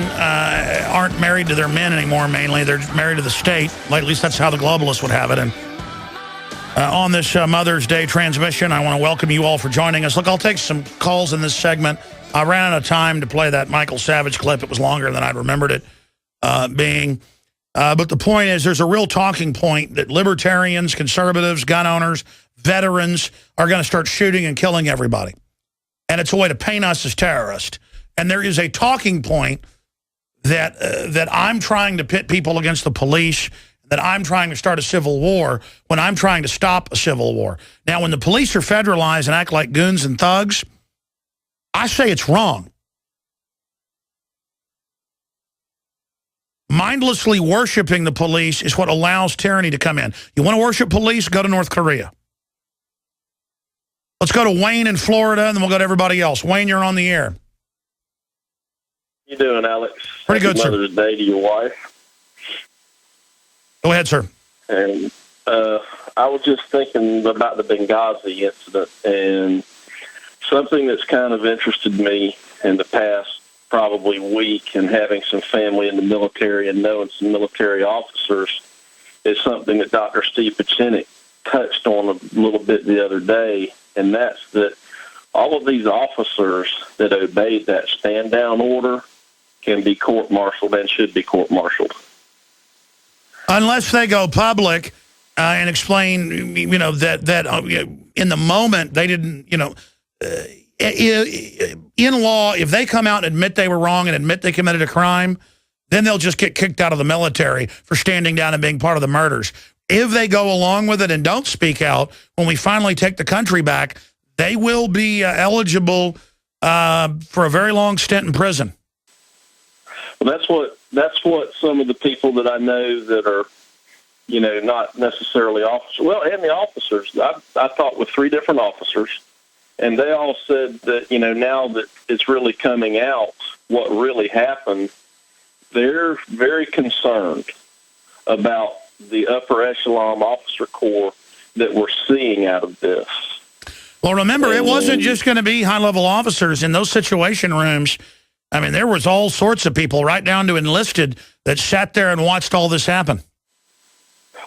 aren't married to their men anymore, mainly. They're married to the state. At least that's how the globalists would have it. And on this Mother's Day transmission, I want to welcome you all for joining us. Look, I'll take some calls in this segment. I ran out of time to play that Michael Savage clip. It was longer than I'd remembered it being. But the point is, there's a real talking point that libertarians, conservatives, gun owners, veterans are going to start shooting and killing everybody. And it's a way to paint us as terrorists. And there is a talking point that that I'm trying to pit people against the police, that I'm trying to start a civil war when I'm trying to stop a civil war. Now, when the police are federalized and act like goons and thugs, I say it's wrong. Mindlessly worshiping the police is what allows tyranny to come in. You want to worship police? Go to North Korea. Let's go to Wayne in Florida, and then we'll go to everybody else. Wayne, you're on the air. How you doing, Alex? Pretty good, sir. Mother's Day to your wife. Go ahead, sir. And I was just thinking about the Benghazi incident, and something that's kind of interested me in the past probably week, and having some family in the military and knowing some military officers, is something that Dr. Steve Pachinik touched on a little bit the other day, and that's that all of these officers that obeyed that stand-down order can be court-martialed and should be court-martialed. Unless they go public and explain, you know, that in the moment they didn't, you know, in law, if they come out and admit they were wrong and admit they committed a crime, then they'll just get kicked out of the military for standing down and being part of the murders. If they go along with it and don't speak out, when we finally take the country back, they will be eligible for a very long stint in prison. Well, that's what some of the people that I know that are, you know, not necessarily officers, well, and the officers. I talked with 3 different officers, and they all said that, you know, now that it's really coming out what really happened, they're very concerned about the upper echelon officer corps that we're seeing out of this. Well, remember, it wasn't just going to be high-level officers in those situation rooms. I mean, there was all sorts of people, right down to enlisted, that sat there and watched all this happen.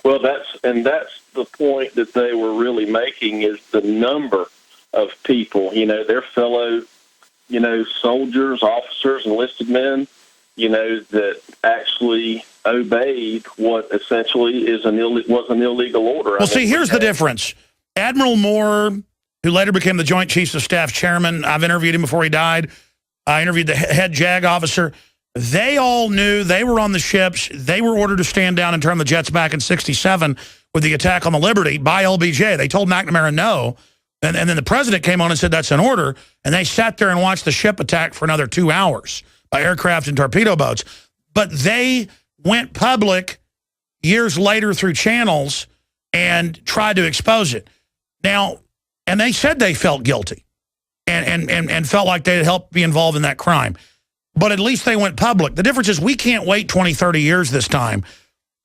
Well, that's the point that they were really making, is the number of people, you know, their fellow, you know, soldiers, officers, enlisted men, you know, that actually obeyed what essentially was an illegal order. Well, see, here's the difference. Admiral Moore, who later became the Joint Chiefs of Staff chairman, I've interviewed him before he died. I interviewed the head JAG officer. They all knew, they were on the ships. They were ordered to stand down and turn the jets back in '67 with the attack on the Liberty by LBJ. They told McNamara no. And then the president came on and said that's an order. And they sat there and watched the ship attack for another 2 hours by aircraft and torpedo boats. But they went public years later through channels and tried to expose it. Now, and they said they felt guilty and felt like they had helped be involved in that crime. But at least they went public. The difference is we can't wait 20, 30 years this time.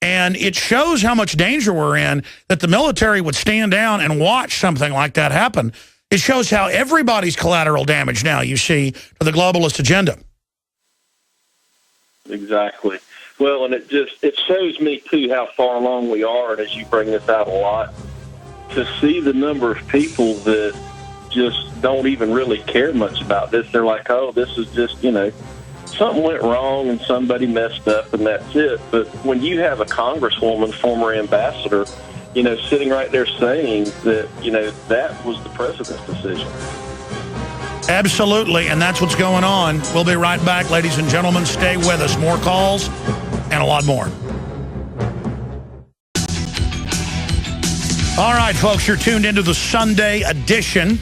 And it shows how much danger we're in that the military would stand down and watch something like that happen. It shows how everybody's collateral damage now, you see, to the globalist agenda. Exactly. Well, and it shows me, too, how far along we are, and as you bring this out a lot, to see the number of people that just don't even really care much about this. They're like, oh, this is just, something went wrong and somebody messed up and that's it. But when you have a congresswoman, former ambassador, sitting right there saying that, that was the president's decision. Absolutely, and that's what's going on. We'll be right back, ladies and gentlemen. Stay with us. More calls and a lot more. All right, folks, you're tuned into the Sunday edition.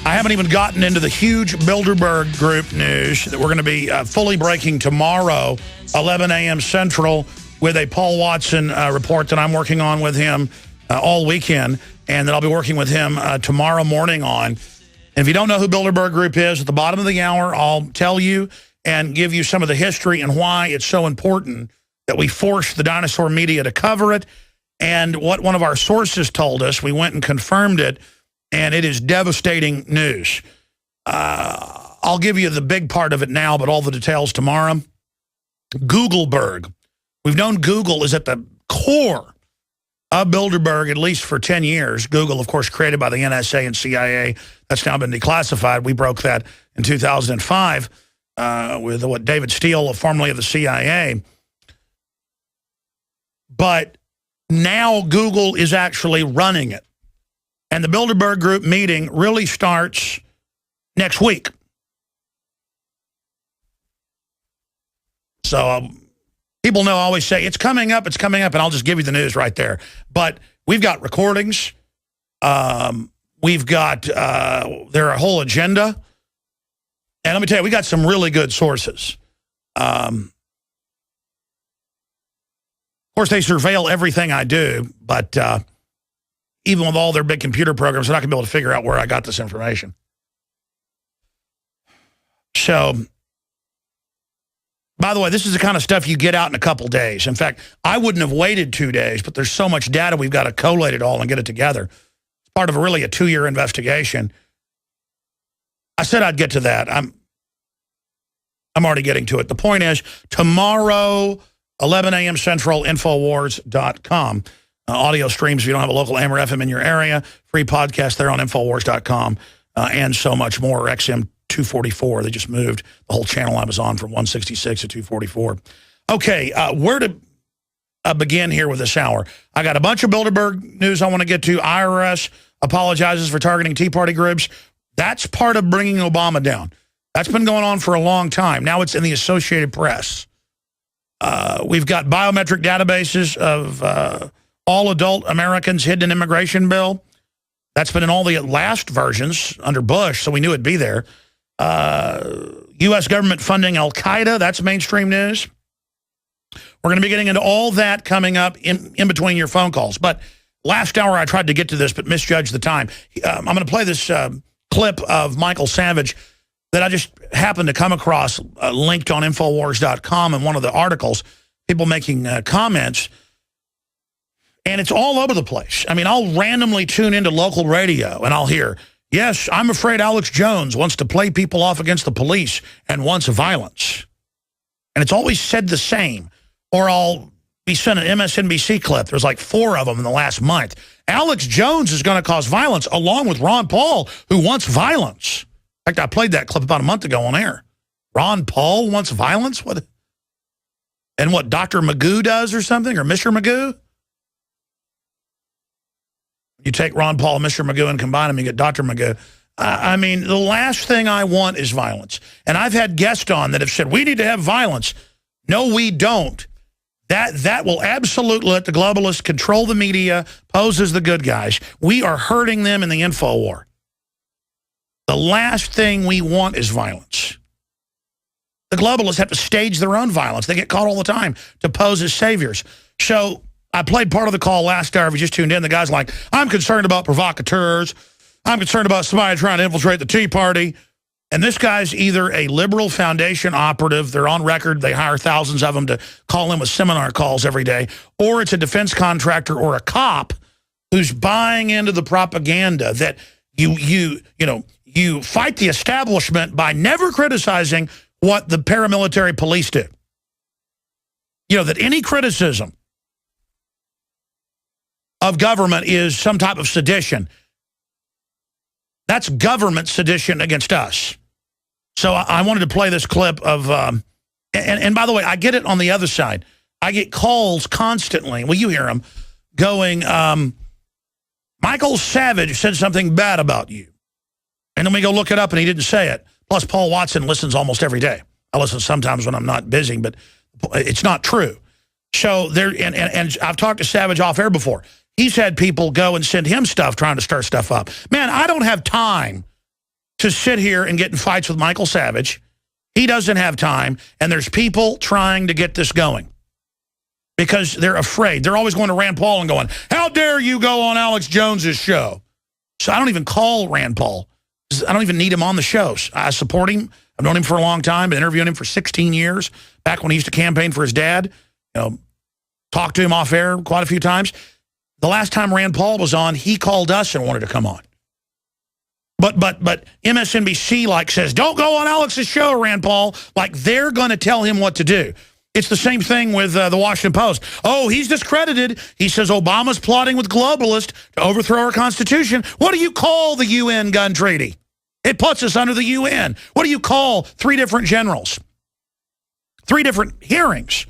I haven't even gotten into the huge Bilderberg Group news that we're going to be fully breaking tomorrow, 11 a.m. Central, with a Paul Watson report that I'm working on with him all weekend, and that I'll be working with him tomorrow morning on. And if you don't know who Bilderberg Group is, at the bottom of the hour, I'll tell you and give you some of the history and why it's so important that we force the dinosaur media to cover it, and what one of our sources told us. We went and confirmed it, and it is devastating news. I'll give you the big part of it now, but all the details tomorrow. Googleberg. We've known Google is at the core of Bilderberg, at least for 10 years. Google, of course, created by the NSA and CIA. That's now been declassified. We broke that in 2005 with David Steele, formerly of the CIA. But now Google is actually running it. And the Bilderberg Group meeting really starts next week. So people know I always say, it's coming up, and I'll just give you the news right there. But we've got recordings. We've got their whole agenda. And let me tell you, we got some really good sources. Of course, they surveil everything I do, but even with all their big computer programs, they're not going to be able to figure out where I got this information. So, by the way, this is the kind of stuff you get out in a couple days. In fact, I wouldn't have waited 2 days, but there's so much data, we've got to collate it all and get it together. It's part of a 2-year investigation. I said I'd get to that. I'm already getting to it. The point is, tomorrow, 11 a.m. Central, Infowars.com. Audio streams if you don't have a local AM or FM in your area. Free podcast there on Infowars.com, and so much more. XM 244. They just moved the whole channel I was on from 166 to 244. Okay, where to begin here with this hour? I got a bunch of Bilderberg news I want to get to. IRS apologizes for targeting Tea Party groups. That's part of bringing Obama down. That's been going on for a long time. Now it's in the Associated Press. We've got biometric databases of all adult Americans hidden in immigration bill. That's been in all the last versions under Bush, so we knew it'd be there. U.S. government funding Al-Qaeda, that's mainstream news. We're going to be getting into all that coming up in between your phone calls. But last hour I tried to get to this, but misjudged the time. I'm going to play this clip of Michael Savage that I just happened to come across, linked on Infowars.com in one of the articles, people making comments. And it's all over the place. I mean, I'll randomly tune into local radio and I'll hear, yes, I'm afraid Alex Jones wants to play people off against the police and wants violence. And it's always said the same. Or I'll be sent an MSNBC clip. There's like 4 of them in the last month. Alex Jones is going to cause violence along with Ron Paul, who wants violence. In fact, I played that clip about a month ago on air. Ron Paul wants violence? What? And what Dr. Magoo does or something? Or Mr. Magoo? You take Ron Paul and Mr. Magoo and combine them, you get Dr. Magoo. I mean, the last thing I want is violence. And I've had guests on that have said, we need to have violence. No, we don't. That will absolutely let the globalists control the media, pose as the good guys. We are hurting them in the info war. The last thing we want is violence. The globalists have to stage their own violence. They get caught all the time to pose as saviors. So I played part of the call last hour. If you just tuned in, the guy's like, I'm concerned about provocateurs. I'm concerned about somebody trying to infiltrate the Tea Party. And this guy's either a liberal foundation operative, they're on record, they hire thousands of them to call in with seminar calls every day, or it's a defense contractor or a cop who's buying into the propaganda that you fight the establishment by never criticizing what the paramilitary police do. You know, that any criticism of government is some type of sedition. That's government sedition against us. So I wanted to play this clip of, and by the way, I get it on the other side. I get calls constantly, well, you hear them, going, Michael Savage said something bad about you. And then we go look it up and he didn't say it. Plus, Paul Watson listens almost every day. I listen sometimes when I'm not busy, but it's not true. So there, and I've talked to Savage off air before. He's had people go and send him stuff trying to stir stuff up. Man, I don't have time to sit here and get in fights with Michael Savage. He doesn't have time, and there's people trying to get this going because they're afraid. They're always going to Rand Paul and going, how dare you go on Alex Jones's show? So I don't even call Rand Paul. I don't even need him on the shows. I support him. I've known him for a long time. Been interviewing him for 16 years, back when he used to campaign for his dad. You know, talked to him off air quite a few times. The last time Rand Paul was on, he called us and wanted to come on. But MSNBC says, don't go on Alex's show, Rand Paul. Like they're going to tell him what to do. It's the same thing with the Washington Post. Oh, he's discredited. He says Obama's plotting with globalists to overthrow our Constitution. What do you call the UN gun treaty? It puts us under the UN. What do you call 3 different generals? 3 different hearings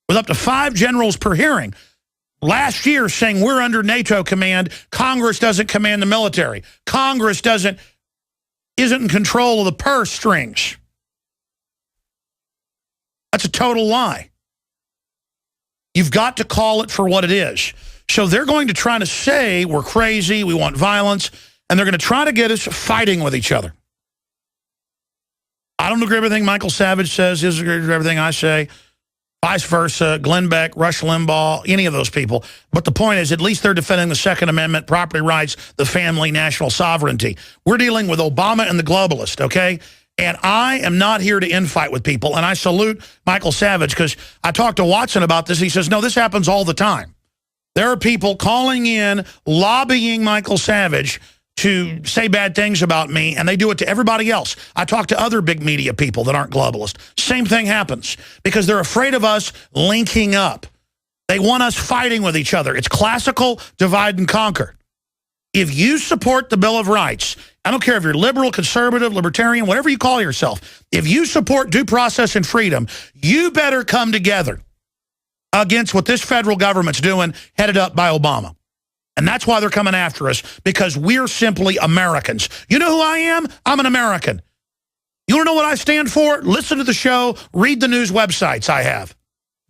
with up to 5 generals per hearing. Last year saying we're under NATO command. Congress doesn't command the military. Congress isn't in control of the purse strings. That's a total lie. You've got to call it for what it is. So they're going to try to say we're crazy, we want violence, and they're going to try to get us fighting with each other. I don't agree with everything Michael Savage says. He doesn't agree with everything I say. Vice versa, Glenn Beck, Rush Limbaugh, any of those people. But the point is, at least they're defending the Second Amendment, property rights, the family, national sovereignty. We're dealing with Obama and the globalist, okay? And I am not here to infight with people. And I salute Michael Savage because I talked to Watson about this. He says, no, this happens all the time. There are people calling in, lobbying Michael Savage to say bad things about me, and they do it to everybody else. I talk to other big media people that aren't globalist. Same thing happens because they're afraid of us linking up. They want us fighting with each other. It's classical divide and conquer. If you support the Bill of Rights, I don't care if you're liberal, conservative, libertarian, whatever you call yourself, if you support due process and freedom, you better come together against what this federal government's doing, headed up by Obama. And that's why they're coming after us, because we're simply Americans. You know who I am? I'm an American. You want to know what I stand for? Listen to the show. Read the news websites I have.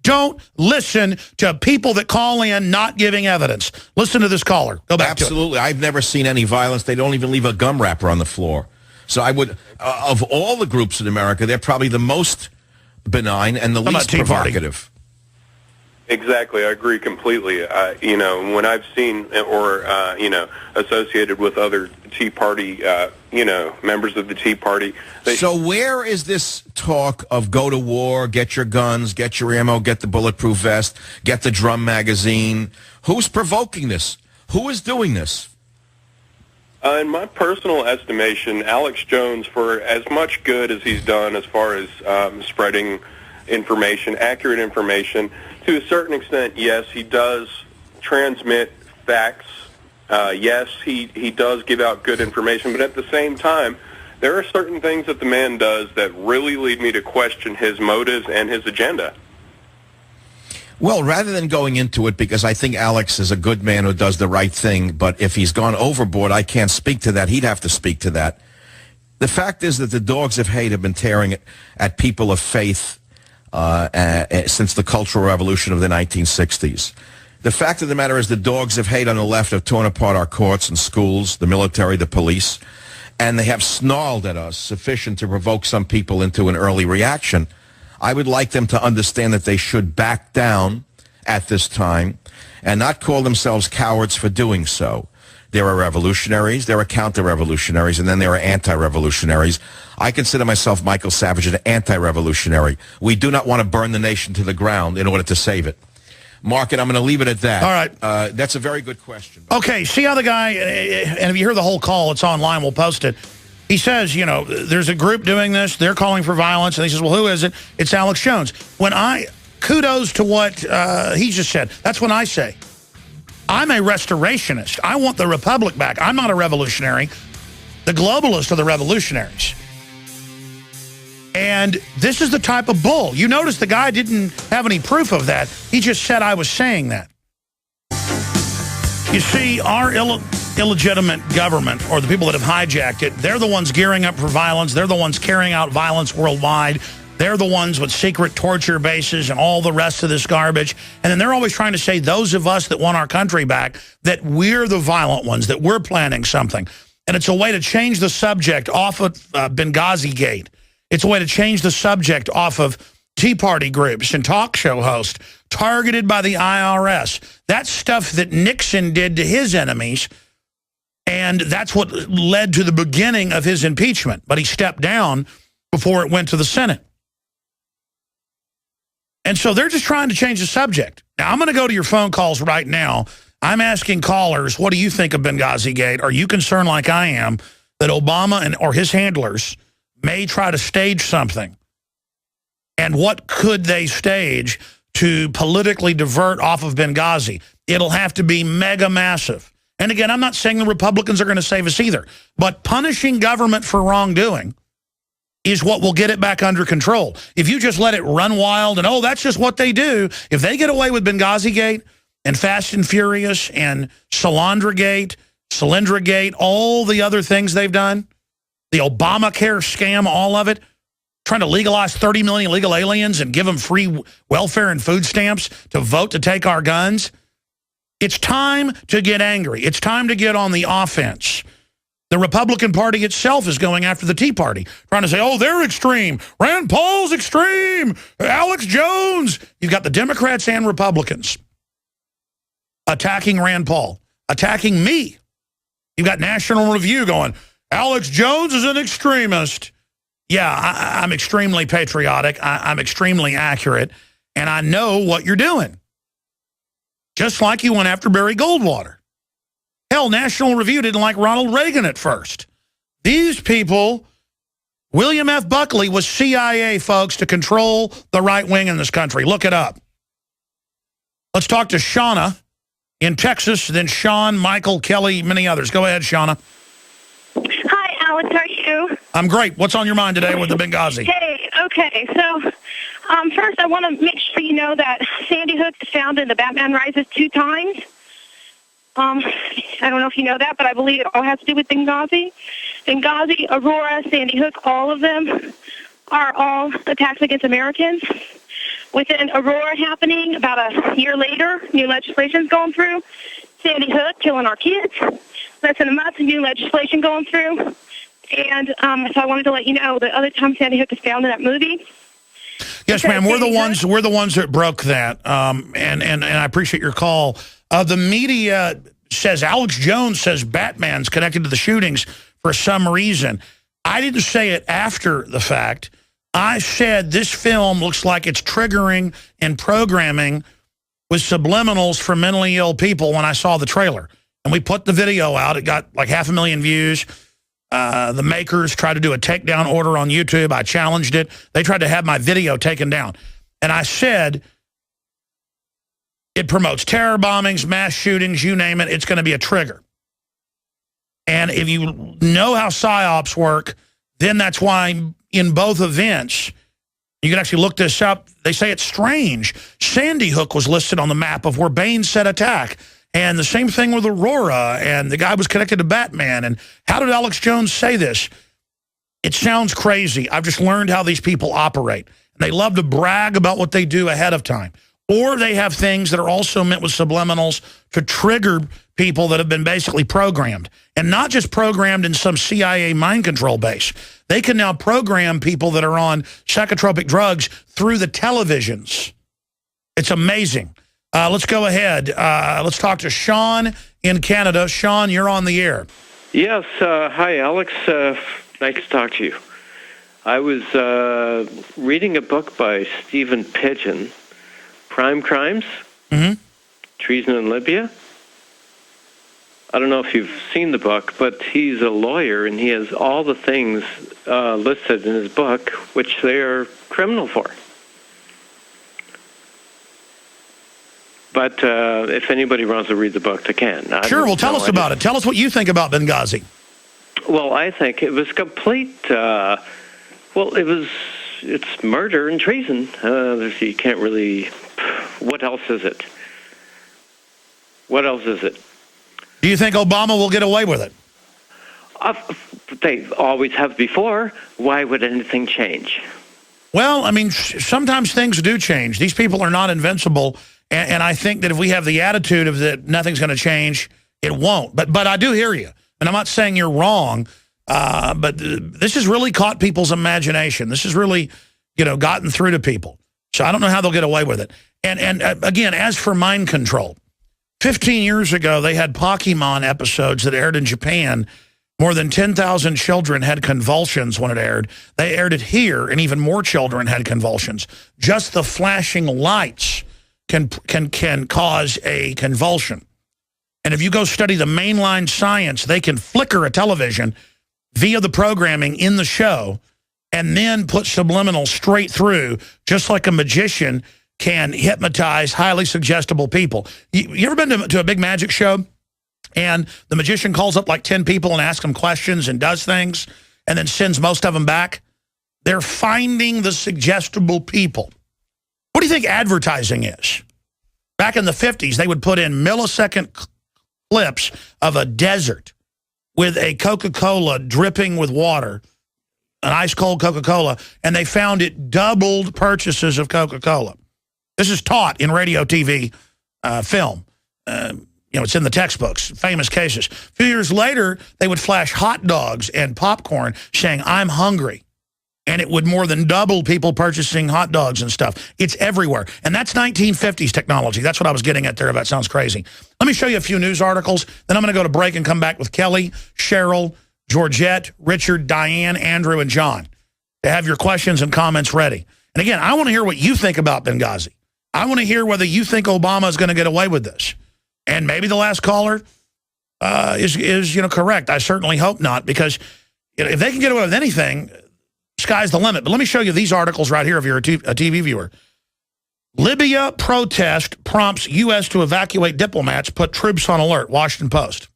Don't listen to people that call in not giving evidence. Listen to this caller. Go back to it. Absolutely. I've never seen any violence. They don't even leave a gum wrapper on the floor. So I would, of all the groups in America, they're probably the most benign and the least provocative. Exactly, I agree completely. You know, when I've seen or associated with other Tea Party, members of the Tea Party. So where is this talk of go to war, get your guns, get your ammo, get the bulletproof vest, get the drum magazine? Who's provoking this? Who is doing this? In my personal estimation, Alex Jones, for as much good as he's done as far as spreading information, accurate information, to a certain extent, yes, he does transmit facts. Yes, he does give out good information, but at the same time, there are certain things that the man does that really lead me to question his motives and his agenda. Well, rather than going into it, because I think Alex is a good man who does the right thing, but if he's gone overboard, I can't speak to that. He'd have to speak to that. The fact is that the dogs of hate have been tearing at people of faith since the Cultural Revolution of the 1960s. The fact of the matter is the dogs of hate on the left have torn apart our courts and schools, the military, the police, and they have snarled at us sufficient to provoke some people into an early reaction. I would like them to understand that they should back down at this time and not call themselves cowards for doing so. There are revolutionaries, there are counter-revolutionaries, and then there are anti-revolutionaries. I consider myself, Michael Savage, an anti-revolutionary. We do not want to burn the nation to the ground in order to save it. Mark, and I'm going to leave it at that. All right. That's a very good question. Okay, see how the guy, and if you hear the whole call, it's online, we'll post it. He says, you know, there's a group doing this, they're calling for violence, and he says, well, who is it? It's Alex Jones. Kudos to what he just said. That's what I say. I'm a restorationist. I want the republic back. I'm not a revolutionary. The globalists are the revolutionaries. And this is the type of bull. You notice the guy didn't have any proof of that. He just said I was saying that. You see, our illegitimate government, or the people that have hijacked it, they're the ones gearing up for violence. They're the ones carrying out violence worldwide. They're the ones with secret torture bases and all the rest of this garbage. And then they're always trying to say, those of us that want our country back, that we're the violent ones, that we're planning something. And it's a way to change the subject off of Benghazigate. It's a way to change the subject off of Tea Party groups and talk show hosts targeted by the IRS. That's stuff that Nixon did to his enemies, and that's what led to the beginning of his impeachment. But he stepped down before it went to the Senate. And so they're just trying to change the subject. Now, I'm going to go to your phone calls right now. I'm asking callers, what do you think of Benghazigate? Are you concerned like I am that Obama or his handlers may try to stage something? And what could they stage to politically divert off of Benghazi? It'll have to be mega massive. And again, I'm not saying the Republicans are going to save us either, but punishing government for wrongdoing is what will get it back under control. If you just let it run wild and, oh, that's just what they do, if they get away with Benghazigate and Fast and Furious and Solandragate, all the other things they've done, the Obamacare scam, all of it, trying to legalize 30 million illegal aliens and give them free welfare and food stamps to vote to take our guns. It's time to get angry. It's time to get on the offense. The Republican Party itself is going after the Tea Party, trying to say, oh, they're extreme. Rand Paul's extreme. Alex Jones. You've got the Democrats and Republicans attacking Rand Paul, attacking me. You've got National Review going, Alex Jones is an extremist. Yeah, I'm extremely patriotic. I'm extremely accurate, and I know what you're doing. Just like you went after Barry Goldwater. Hell, National Review didn't like Ronald Reagan at first. These people, William F. Buckley was CIA, folks, to control the right wing in this country. Look it up. Let's talk to Shauna in Texas, then Sean, Michael, Kelly, many others. Go ahead, Shauna. Hi, Alex. How are you? I'm great. What's on your mind today with the Benghazi? Hey, okay. So, first, I want to make sure you know that Sandy Hook is found in the Batman Rises 2 times. I don't know if you know that, but I believe it all has to do with Benghazi. Benghazi, Aurora, Sandy Hook, all of them are all attacks against Americans. Within Aurora happening, about a year later, new legislation's going through. Sandy Hook killing our kids. Less than a month, new legislation going through. And so I wanted to let you know the other time Sandy Hook is found in that movie. Yes, ma'am. We're the ones that broke that. And I appreciate your call. The media says Alex Jones says Batman's connected to the shootings for some reason. I didn't say it after the fact. I said this film looks like it's triggering and programming with subliminals for mentally ill people when I saw the trailer. And we put the video out. It got like 500,000 views. The makers tried to do a takedown order on YouTube. I challenged it. They tried to have my video taken down. And I said it promotes terror bombings, mass shootings, you name it. It's going to be a trigger. And if you know how PSYOPs work, then that's why in both events, you can actually look this up. They say it's strange. Sandy Hook was listed on the map of where Baines said attack. And the same thing with Aurora, and the guy was connected to Batman. And how did Alex Jones say this? It sounds crazy. I've just learned how these people operate. And they love to brag about what they do ahead of time. Or they have things that are also meant with subliminals to trigger people that have been basically programmed. And not just programmed in some CIA mind control base. They can now program people that are on psychotropic drugs through the televisions. It's amazing. Let's go ahead. Let's talk to Sean in Canada. Sean, you're on the air. Yes. Hi, Alex. Nice to talk to you. I was reading a book by Stephen Pidgeon, Prime Crimes, Treason in Libya. I don't know if you've seen the book, but he's a lawyer, and he has all the things listed in his book, which they are criminal for. But if anybody wants to read the book, they can. Sure, well, tell us about it. Tell us what you think about Benghazi. Well, I think it was complete... it's murder and treason. You can't really... What else is it? What else is it? Do you think Obama will get away with it? They always have before. Why would anything change? Well, I mean, sometimes things do change. These people are not invincible, and I think that if we have the attitude of that nothing's going to change, it won't. But I do hear you, and I'm not saying you're wrong, but this has really caught people's imagination. This has really, gotten through to people. So I don't know how they'll get away with it. And again, as for mind control, 15 years ago, they had Pokemon episodes that aired in Japan. More than 10,000 children had convulsions when it aired. They aired it here, and even more children had convulsions. Just the flashing lights can cause a convulsion. And if you go study the mainline science, they can flicker a television via the programming in the show and then put subliminal straight through, just like a magician can hypnotize highly suggestible people. You ever been to a big magic show and the magician calls up like 10 people and asks them questions and does things and then sends most of them back? They're finding the suggestible people. What do you think advertising is? Back in the 50s, they would put in millisecond clips of a desert with a Coca-Cola dripping with water, an ice-cold Coca-Cola, and they found it doubled purchases of Coca-Cola. This is taught in radio, TV, film. It's in the textbooks, famous cases. A few years later, they would flash hot dogs and popcorn saying, "I'm hungry." And it would more than double people purchasing hot dogs and stuff. It's everywhere. And that's 1950s technology. That's what I was getting at there. That sounds crazy. Let me show you a few news articles. Then I'm going to go to break and come back with Kelly, Cheryl, Georgette, Richard, Diane, Andrew, and John to have your questions and comments ready. And again, I want to hear what you think about Benghazi. I want to hear whether you think Obama is going to get away with this. And maybe the last caller is correct. I certainly hope not, because if they can get away with anything, sky's the limit. But let me show you these articles right here if you're a TV viewer. Libya protest prompts U.S. to evacuate diplomats, put troops on alert, Washington Post.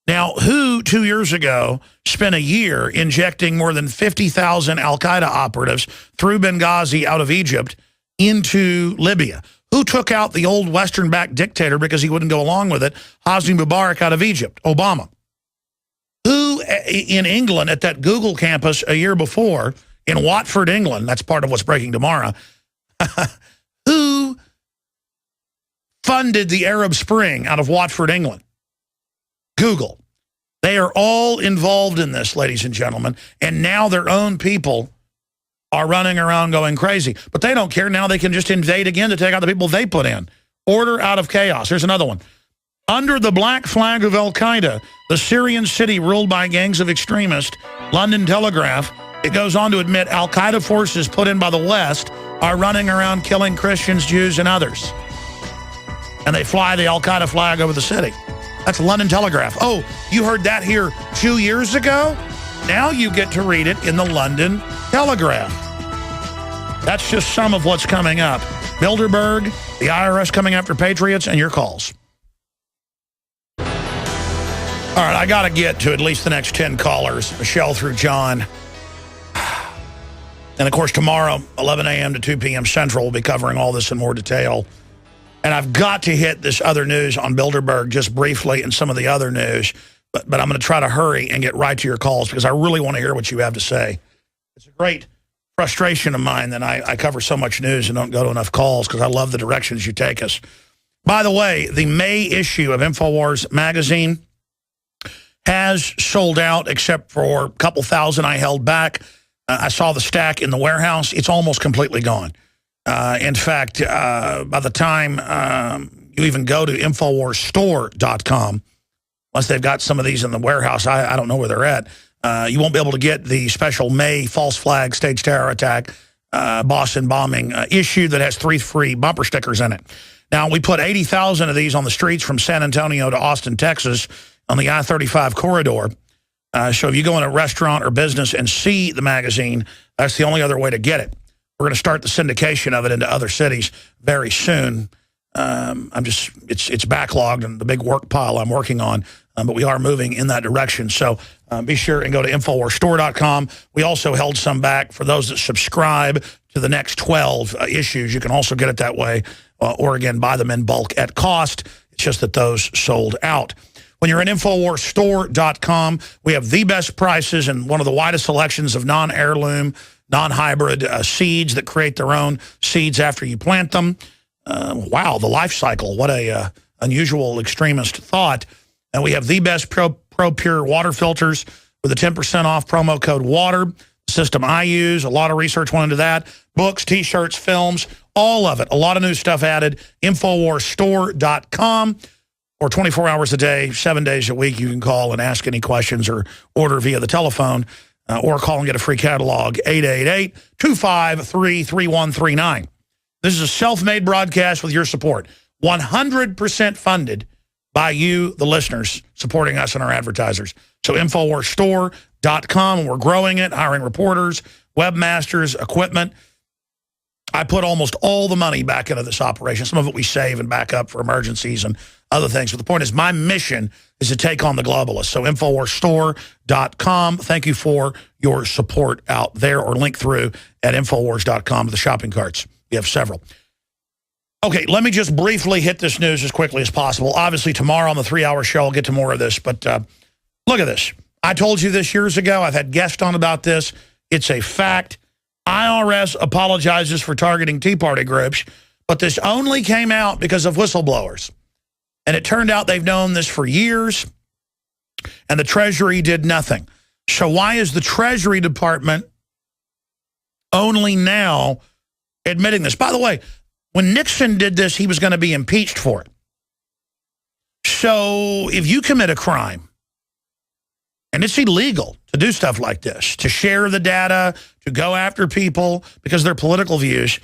Now, who 2 years ago spent a year injecting more than 50,000 al-Qaeda operatives through Benghazi out of Egypt into Libya? Who took out the old Western-backed dictator because he wouldn't go along with it, Hosni Mubarak out of Egypt? Obama. Who in England at that Google campus a year before, in Watford, England, that's part of what's breaking tomorrow, who funded the Arab Spring out of Watford, England? Google. They are all involved in this, ladies and gentlemen, and now their own people are running around going crazy. But they don't care. Now they can just invade again to take out the people they put in. Order out of chaos. Here's another one. Under the black flag of al-Qaeda, the Syrian city ruled by gangs of extremists, London Telegraph, it goes on to admit al-Qaeda forces put in by the West are running around killing Christians, Jews, and others. And they fly the al-Qaeda flag over the city. That's London Telegraph. Oh, you heard that here 2 years ago? Now you get to read it in the London Telegraph. That's just some of what's coming up. Bilderberg, the IRS coming after patriots, and your calls. All right, I got to get to at least the next 10 callers, Michelle through John. And, of course, tomorrow, 11 a.m. to 2 p.m. Central, we'll be covering all this in more detail. And I've got to hit this other news on Bilderberg just briefly and some of the other news. But I'm going to try to hurry and get right to your calls because I really want to hear what you have to say. It's a great frustration of mine that I cover so much news and don't go to enough calls because I love the directions you take us. By the way, the May issue of InfoWars magazine has sold out except for a couple thousand I held back. I saw the stack in the warehouse. It's almost completely gone. In fact, by the time you even go to InfoWarsStore.com, unless they've got some of these in the warehouse, I don't know where they're at, you won't be able to get the special May false flag stage terror attack Boston bombing issue that has 3 free bumper stickers in it. Now, we put 80,000 of these on the streets from San Antonio to Austin, Texas, on the I-35 corridor. So if you go in a restaurant or business and see the magazine, that's the only other way to get it. We're going to start the syndication of it into other cities very soon. It's backlogged and the big work pile I'm working on, but we are moving in that direction. So be sure and go to InfoWarsStore.com. We also held some back for those that subscribe to the next 12 issues. You can also get it that way, or again, buy them in bulk at cost. It's just that those sold out. When you're at InfoWarsStore.com, we have the best prices and one of the widest selections of non-heirloom, non-hybrid seeds that create their own seeds after you plant them. Wow, the life cycle. What a unusual extremist thought. And we have the best Pro Pure water filters with a 10% off promo code WATER. The system I use, a lot of research went into that. Books, T-shirts, films, all of it. A lot of new stuff added. InfoWarsStore.com. Or 24 hours a day, 7 days a week, you can call and ask any questions or order via the telephone or call and get a free catalog, 888-253-3139. This is a self-made broadcast with your support, 100% funded by you, the listeners, supporting us and our advertisers. So InfoWarsStore.com, and we're growing it, hiring reporters, webmasters, equipment. I put almost all the money back into this operation. Some of it we save and back up for emergencies and other things. But the point is, my mission is to take on the globalists. So InfoWarsStore.com. Thank you for your support out there, or link through at Infowars.com to the shopping carts. We have several. Okay, let me just briefly hit this news as quickly as possible. Obviously, tomorrow on the 3-hour show, I'll get to more of this. But look at this. I told you this years ago. I've had guests on about this. It's a fact. IRS apologizes for targeting Tea Party groups, but this only came out because of whistleblowers. And it turned out they've known this for years, and the Treasury did nothing. So why is the Treasury Department only now admitting this? By the way, when Nixon did this, he was going to be impeached for it. So if you commit a crime, and it's illegal to do stuff like this, to share the data, to go after people because of their political views,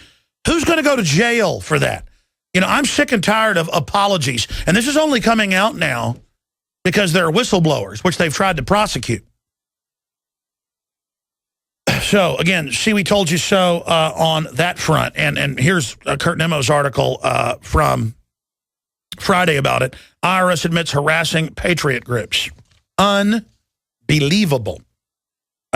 who's going to go to jail for that? You know, I'm sick and tired of apologies. And this is only coming out now because there are whistleblowers, which they've tried to prosecute. So, again, see, we told you so on that front. And here's Kurt Nemo's article from Friday about it. IRS admits harassing patriot groups. Unbelievable.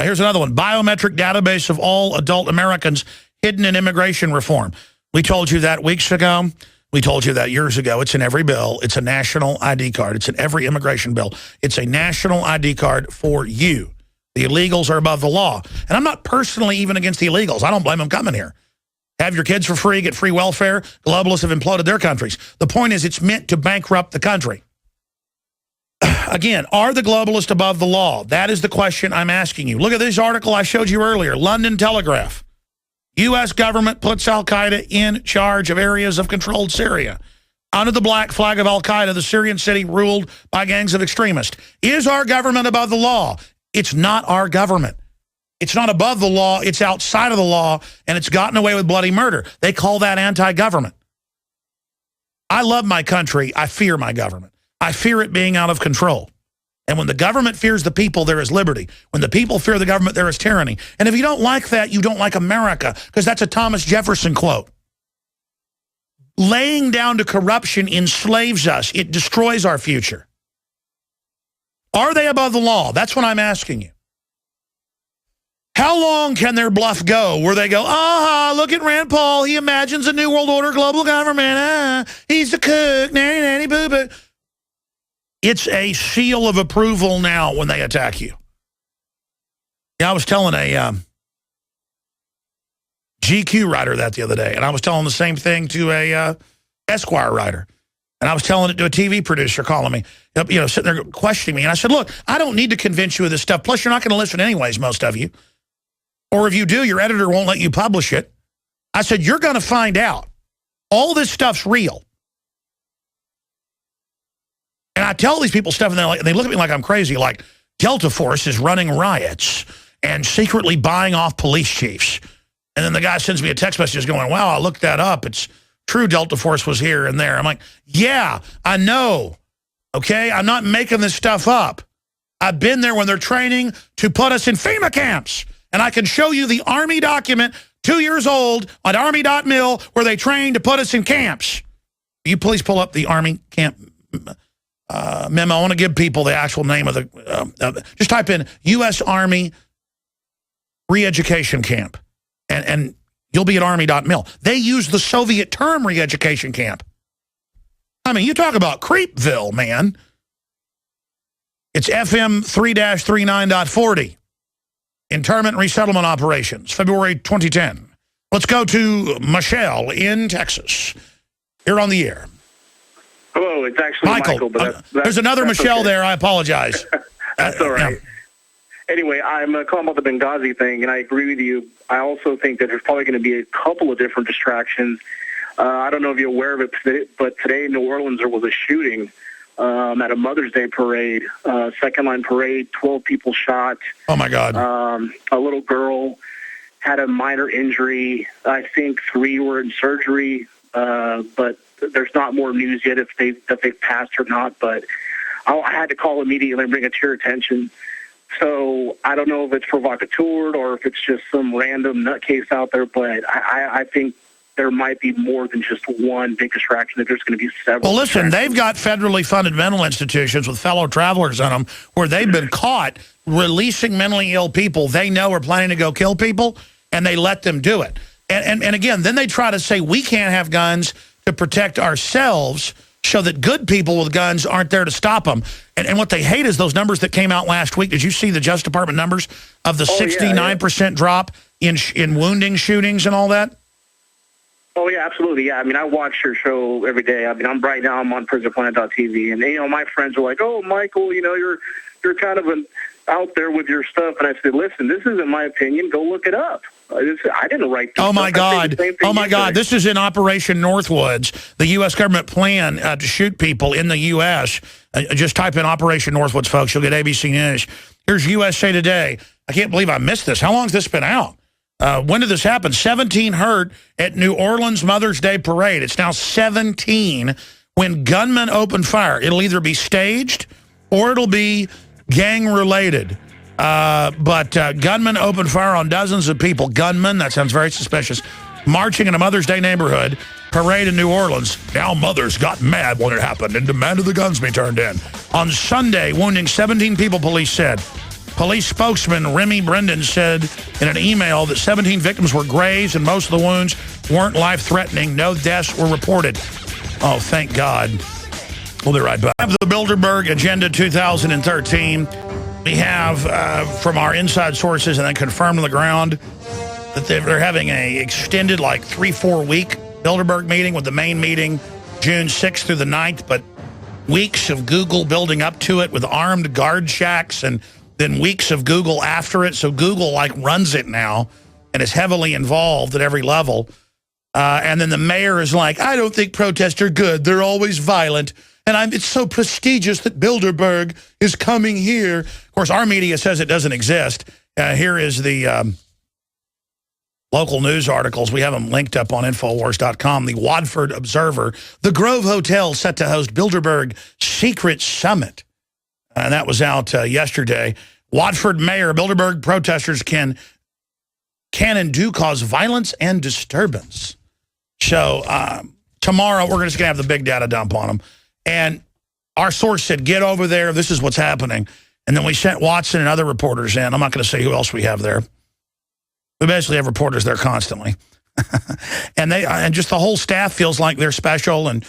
Here's another one. Biometric database of all adult Americans hidden in immigration reform. We told you that weeks ago. We told you that years ago. It's in every bill. It's a national ID card. It's in every immigration bill. It's a national ID card for you. The illegals are above the law. And I'm not personally even against the illegals. I don't blame them coming here. Have your kids for free, get free welfare. Globalists have imploded their countries. The point is, it's meant to bankrupt the country. Again, are the globalists above the law? That is the question I'm asking you. Look at this article I showed you earlier, London Telegraph. U.S. government puts al-Qaeda in charge of areas of controlled Syria. Under the black flag of al-Qaeda, the Syrian city ruled by gangs of extremists. Is our government above the law? It's not our government. It's not above the law. It's outside of the law, and it's gotten away with bloody murder. They call that anti-government. I love my country. I fear my government. I fear it being out of control. And when the government fears the people, there is liberty. When the people fear the government, there is tyranny. And if you don't like that, you don't like America, because that's a Thomas Jefferson quote. Laying down to corruption enslaves us. It destroys our future. Are they above the law? That's what I'm asking you. How long can their bluff go where they go, look at Rand Paul. He imagines a new world order global government. He's the cook. Nanny, nanny, boo-boo. It's a seal of approval now when they attack you. Yeah, I was telling a GQ writer that the other day, and I was telling the same thing to a Esquire writer. And I was telling it to a TV producer calling me, you know, sitting there questioning me. And I said, look, I don't need to convince you of this stuff. Plus, you're not going to listen anyways, most of you. Or if you do, your editor won't let you publish it. I said, you're going to find out. All this stuff's real. And I tell these people stuff, and they look at me like I'm crazy, like Delta Force is running riots and secretly buying off police chiefs. And then the guy sends me a text message going, wow, I looked that up. It's true Delta Force was here and there. I'm like, yeah, I know. Okay, I'm not making this stuff up. I've been there when they're training to put us in FEMA camps. And I can show you the Army document, 2 years old, on Army.mil, where they trained to put us in camps. Will you please pull up the Army camp memo? I want to give people the actual name of the, just type in U.S. Army re-education camp, and you'll be at Army.mil. They use the Soviet term re-education camp. I mean, you talk about Creepville, man. It's FM 3-39.40. Internment Resettlement Operations, February 2010. Let's go to Michelle in Texas. You're on the air. Hello, it's actually Michael. But there's another Michelle okay. There. I apologize. That's all right. Anyway, I'm calling about the Benghazi thing, and I agree with you. I also think that there's probably going to be a couple of different distractions. I don't know if you're aware of it, but today in New Orleans there was a shooting at a Mother's Day parade, second line parade, 12 people shot. Oh, my God. A little girl had a minor injury. I think 3 were in surgery, but there's not more news yet if they've passed or not. But I had to call immediately and bring it to your attention. So I don't know if it's provocateur or if it's just some random nutcase out there, but I think there might be more than just one big distraction, that there's going to be several. Well, listen, they've got federally funded mental institutions with fellow travelers in them where they've been caught releasing mentally ill people they know are planning to go kill people, and they let them do it. And again, then they try to say we can't have guns to protect ourselves so that good people with guns aren't there to stop them. And what they hate is those numbers that came out last week. Did you see the Justice Department numbers of the 69% drop in wounding shootings and all that? Oh, yeah, absolutely. Yeah, I mean, I watch your show every day. I mean, I'm on Prisonplanet.tv, and, you know, my friends are like, oh, Michael, you know, you're kind of out there with your stuff. And I said, listen, this isn't my opinion. Go look it up. I didn't write this. Oh, my God. Oh, my God. This is in Operation Northwoods, the U.S. government plan to shoot people in the U.S. Just type in Operation Northwoods, folks. You'll get ABC News. Here's USA Today. I can't believe I missed this. How long has this been out? When did this happen? 17 hurt at New Orleans Mother's Day Parade. It's now 17 when gunmen open fire. It'll either be staged or it'll be gang-related. But gunmen open fire on dozens of people. Gunmen, that sounds very suspicious. Marching in a Mother's Day neighborhood parade in New Orleans. Now mothers got mad when it happened and demanded the guns be turned in. On Sunday, wounding 17 people, police said. Police spokesman Remy Brendan said in an email that 17 victims were grazed and most of the wounds weren't life-threatening. No deaths were reported. Oh, thank God. We'll be right back. We have the Bilderberg Agenda 2013. We have, from our inside sources and then confirmed on the ground, that they're having a extended, like, 3-4 week Bilderberg meeting, with the main meeting June 6th through the 9th, but weeks of Google building up to it with armed guard shacks, and then weeks of Google after it. So Google, like, runs it now and is heavily involved at every level. And then the mayor is like, I don't think protests are good. They're always violent. And it's so prestigious that Bilderberg is coming here. Of course, our media says it doesn't exist. Here is the local news articles. We have them linked up on Infowars.com. The Watford Observer. The Grove Hotel set to host Bilderberg Secret Summit. And that was out yesterday. Watford Mayor, Bilderberg protesters can and do cause violence and disturbance. So tomorrow we're just going to have the big data dump on them. And our source said, get over there. This is what's happening. And then we sent Watson and other reporters in. I'm not going to say who else we have there. We basically have reporters there constantly. and just the whole staff feels like they're special and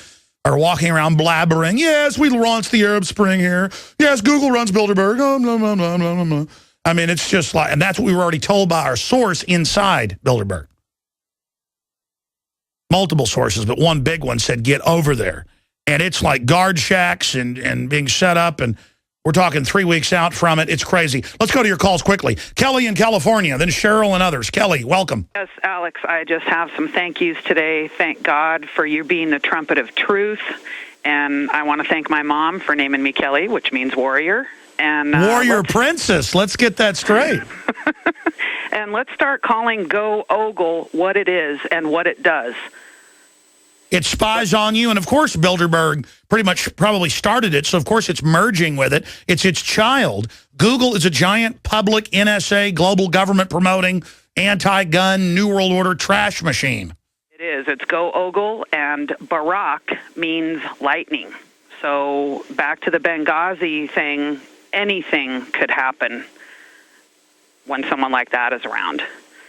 are walking around blabbering, yes, we launched the Arab Spring here. Yes, Google runs Bilderberg. Oh, blah, blah, blah, blah, blah. I mean, it's just like, and that's what we were already told by our source inside Bilderberg. Multiple sources, but one big one said, get over there. and it's like guard shacks and being set up, and we're talking 3 weeks out from it. It's crazy. Let's go to your calls quickly. Kelly in California, then Cheryl and others. Kelly, welcome. Yes, Alex, I just have some thank yous today. Thank God for you being the trumpet of truth. And I want to thank my mom for naming me Kelly, which means warrior. And warrior princess. Let's get that straight. And let's start calling Go Ogle what it is and what it does. It spies on you, and of course Bilderberg pretty much probably started it, so of course it's merging with it. It's its child. Google is a giant public NSA, global government promoting, anti-gun, New World Order trash machine. It is. It's Go Ogle, and Barack means lightning. So back to the Benghazi thing, anything could happen when someone like that is around.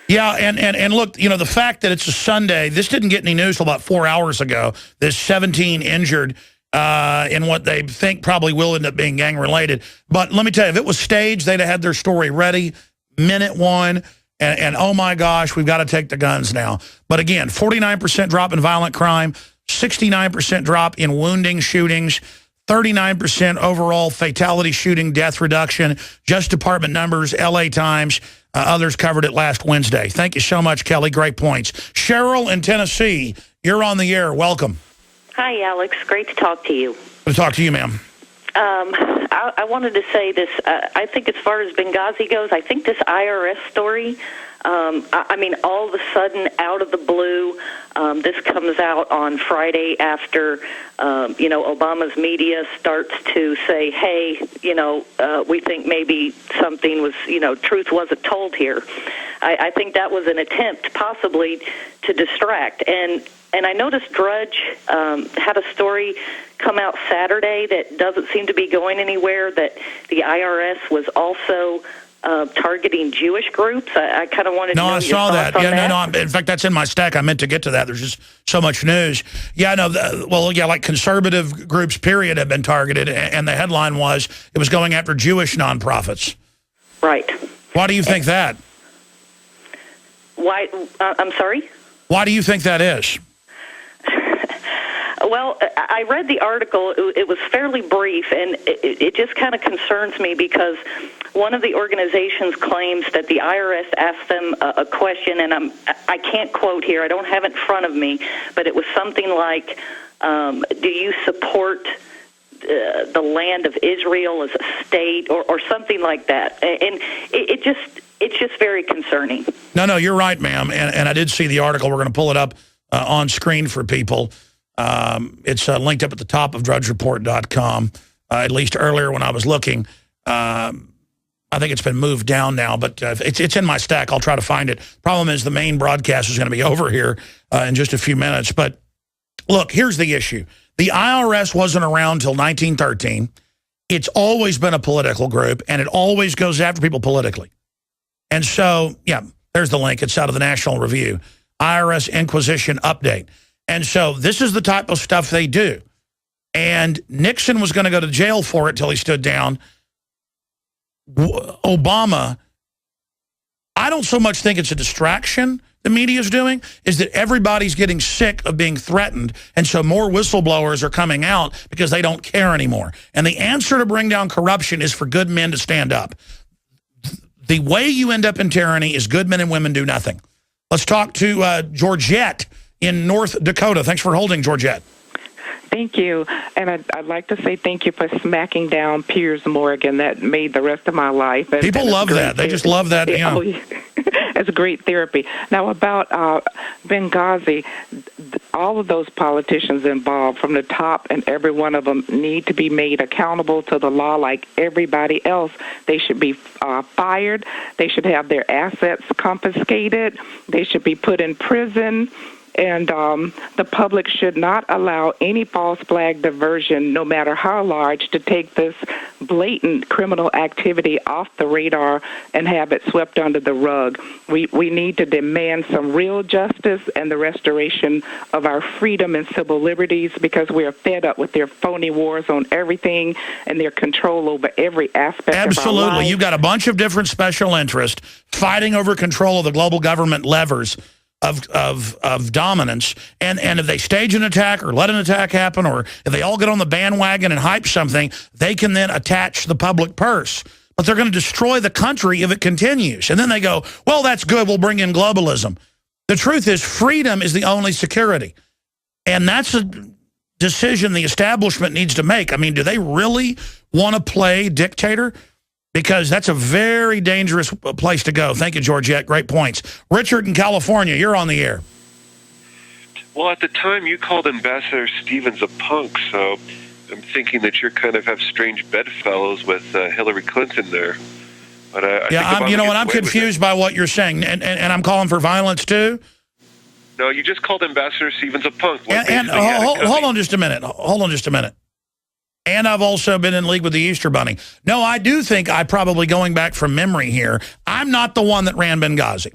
Yeah, and look, you know, the fact that it's a Sunday, this didn't get any news till about 4 hours ago. There's 17 injured in what they think probably will end up being gang-related. But let me tell you, if it was staged, they'd have had their story ready, minute one, and oh my gosh, we've got to take the guns now. But again, 49% drop in violent crime, 69% drop in wounding shootings, 39% overall fatality shooting death reduction, just department numbers, LA Times, others covered it last Wednesday. Thank you so much, Kelly. Great points. Cheryl in Tennessee, you're on the air. Welcome. Hi, Alex. Great to talk to you. Good to talk to you, ma'am. I wanted to say this. I think as far as Benghazi goes, I think this IRS story, I mean, all of a sudden, out of the blue, this comes out on Friday after, Obama's media starts to say, hey, we think maybe something was, truth wasn't told here. I think that was an attempt possibly to distract. And I noticed Drudge had a story come out Saturday that doesn't seem to be going anywhere, that the IRS was also targeting Jewish groups. I kind of wanted to know I saw that. Yeah, no. In fact, that's in my stack. I meant to get to that. There's just so much news. Yeah, no. Like conservative groups, period, have been targeted, and the headline was it was going after Jewish nonprofits. Right. Why do you think that? Why? I'm sorry? Why do you think that is? Well, I read the article. It was fairly brief, and it just kind of concerns me because one of the organizations claims that the IRS asked them a question, and I can't quote here. I don't have it in front of me, but it was something like, do you support the land of Israel as a state, or something like that? And it's just very concerning. No, you're right, ma'am. And I did see the article. We're going to pull it up on screen for people. It's linked up at the top of drudgereport.com, at least earlier when I was looking. I think it's been moved down now, but it's in my stack. I'll try to find it. Problem is the main broadcast is going to be over here in just a few minutes. But look, here's the issue. The IRS wasn't around until 1913. It's always been a political group, and it always goes after people politically. And so, yeah, there's the link. It's out of the National Review. IRS Inquisition Update. And so this is the type of stuff they do. And Nixon was going to go to jail for it till he stood down. Obama, I don't so much think it's a distraction the media is doing, is that everybody's getting sick of being threatened, and so more whistleblowers are coming out because they don't care anymore. And the answer to bring down corruption is for good men to stand up. The way you end up in tyranny is good men and women do nothing. Let's talk to Georgette in North Dakota. Thanks for holding, Georgette. Thank you. And I'd like to say thank you for smacking down Piers Morgan. That made the rest of my life. People love that. They just love that. Yeah. It's great therapy. Now, about Benghazi, all of those politicians involved from the top, and every one of them need to be made accountable to the law like everybody else. They should be fired. They should have their assets confiscated. They should be put in prison. And the public should not allow any false flag diversion, no matter how large, to take this blatant criminal activity off the radar and have it swept under the rug. We need to demand some real justice and the restoration of our freedom and civil liberties, because we are fed up with their phony wars on everything and their control over every aspect of our lives. Absolutely. You've got a bunch of different special interests fighting over control of the global government levers. of dominance, and if they stage an attack or let an attack happen, or if they all get on the bandwagon and hype something, they can then attach the public purse. But they're going to destroy the country if it continues. And then they go, well, that's good, we'll bring in globalism. The truth is, freedom is the only security. And that's a decision the establishment needs to make. I mean, do they really want to play dictator? Because that's a very dangerous place to go. Thank you, Georgette. Great points. Richard in California, you're on the air. Well, at the time, you called Ambassador Stevens a punk, so I'm thinking that you kind of have strange bedfellows with Hillary Clinton there. But I'm confused by what you're saying, and I'm calling for violence too. No, you just called Ambassador Stevens a punk. And hold on just a minute. Hold on just a minute. And I've also been in league with the Easter Bunny. No, I do think I probably, going back from memory here, I'm not the one that ran Benghazi.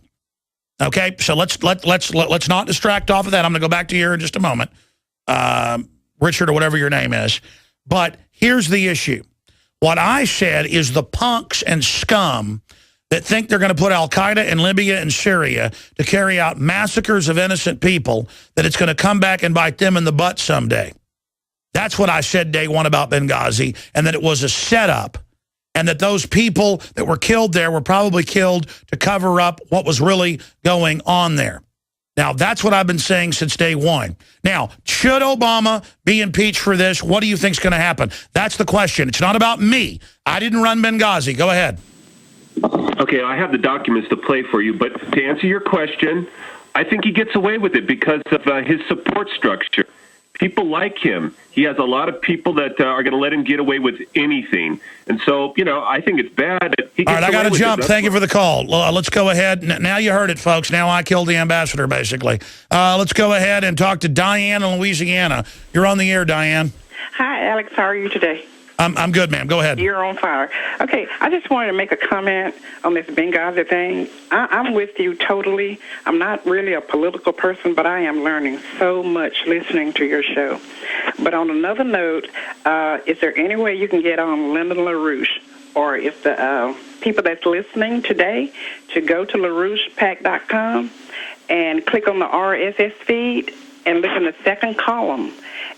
Okay, so let's not distract off of that. I'm going to go back to you in just a moment, Richard or whatever your name is. But here's the issue. What I said is the punks and scum that think they're going to put al-Qaeda in Libya and Syria to carry out massacres of innocent people, that it's going to come back and bite them in the butt someday. That's what I said day one about Benghazi, and that it was a setup, and that those people that were killed there were probably killed to cover up what was really going on there. Now, that's what I've been saying since day one. Now, should Obama be impeached for this? What do you think is going to happen? That's the question. It's not about me. I didn't run Benghazi. Go ahead. Okay, I have the documents to play for you, but to answer your question, I think he gets away with it because of his support structure. People like him. He has a lot of people that are going to let him get away with anything. And so, I think it's bad. All right, I got to jump. Thank you for the call. Let's go ahead. Now you heard it, folks. Now I killed the ambassador, basically. Let's go ahead and talk to Diane in Louisiana. You're on the air, Diane. Hi, Alex. How are you today? I'm good, ma'am. Go ahead. You're on fire. Okay, I just wanted to make a comment on this Benghazi thing. I'm with you totally. I'm not really a political person, but I am learning so much listening to your show. But on another note, is there any way you can get on Lyndon LaRouche, or if the people that's listening today, to go to LaRouchePAC.com and click on the RSS feed and look in the second column.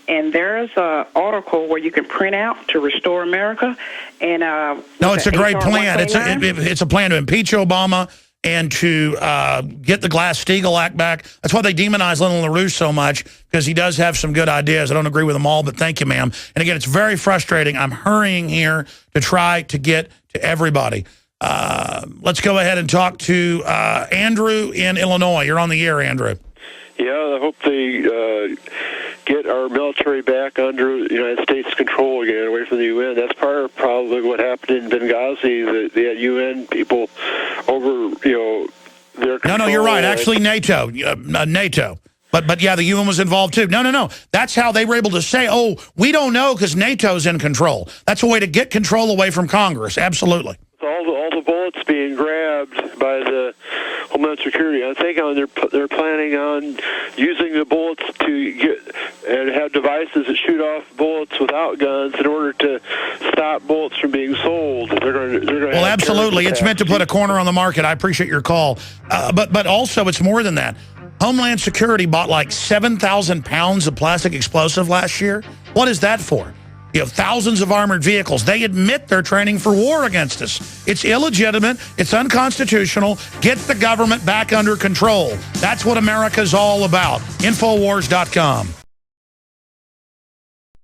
And there's an article where you can print out to restore America. And no, it's a great plan. It's a plan to impeach Obama and to get the Glass-Steagall Act back. That's why they demonize Lyndon LaRouche so much, because he does have some good ideas. I don't agree with them all, but thank you, ma'am. And again, it's very frustrating. I'm hurrying here to try to get to everybody. Let's go ahead and talk to Andrew in Illinois. You're on the air, Andrew. Yeah, I hope they get our military back under United States control again, away from the UN. That's part of probably what happened in Benghazi. That they had UN people over, their control. No, you're right. Actually, NATO. NATO. But yeah, the UN was involved too. No. That's how they were able to say, oh, we don't know because NATO's in control. That's a way to get control away from Congress. Absolutely. All the bullets being grabbed by the Homeland Security. I think they're planning on using the bullets to get and have devices that shoot off bullets without guns in order to stop bullets from being sold. They're going to. Well, absolutely. It's meant to put a corner on the market. I appreciate your call, but also it's more than that. Homeland Security bought like 7,000 pounds of plastic explosive last year. What is that for? Thousands of armored vehicles. They admit they're training for war against us. It's illegitimate. It's unconstitutional. Get the government back under control. That's what America's all about. Infowars.com.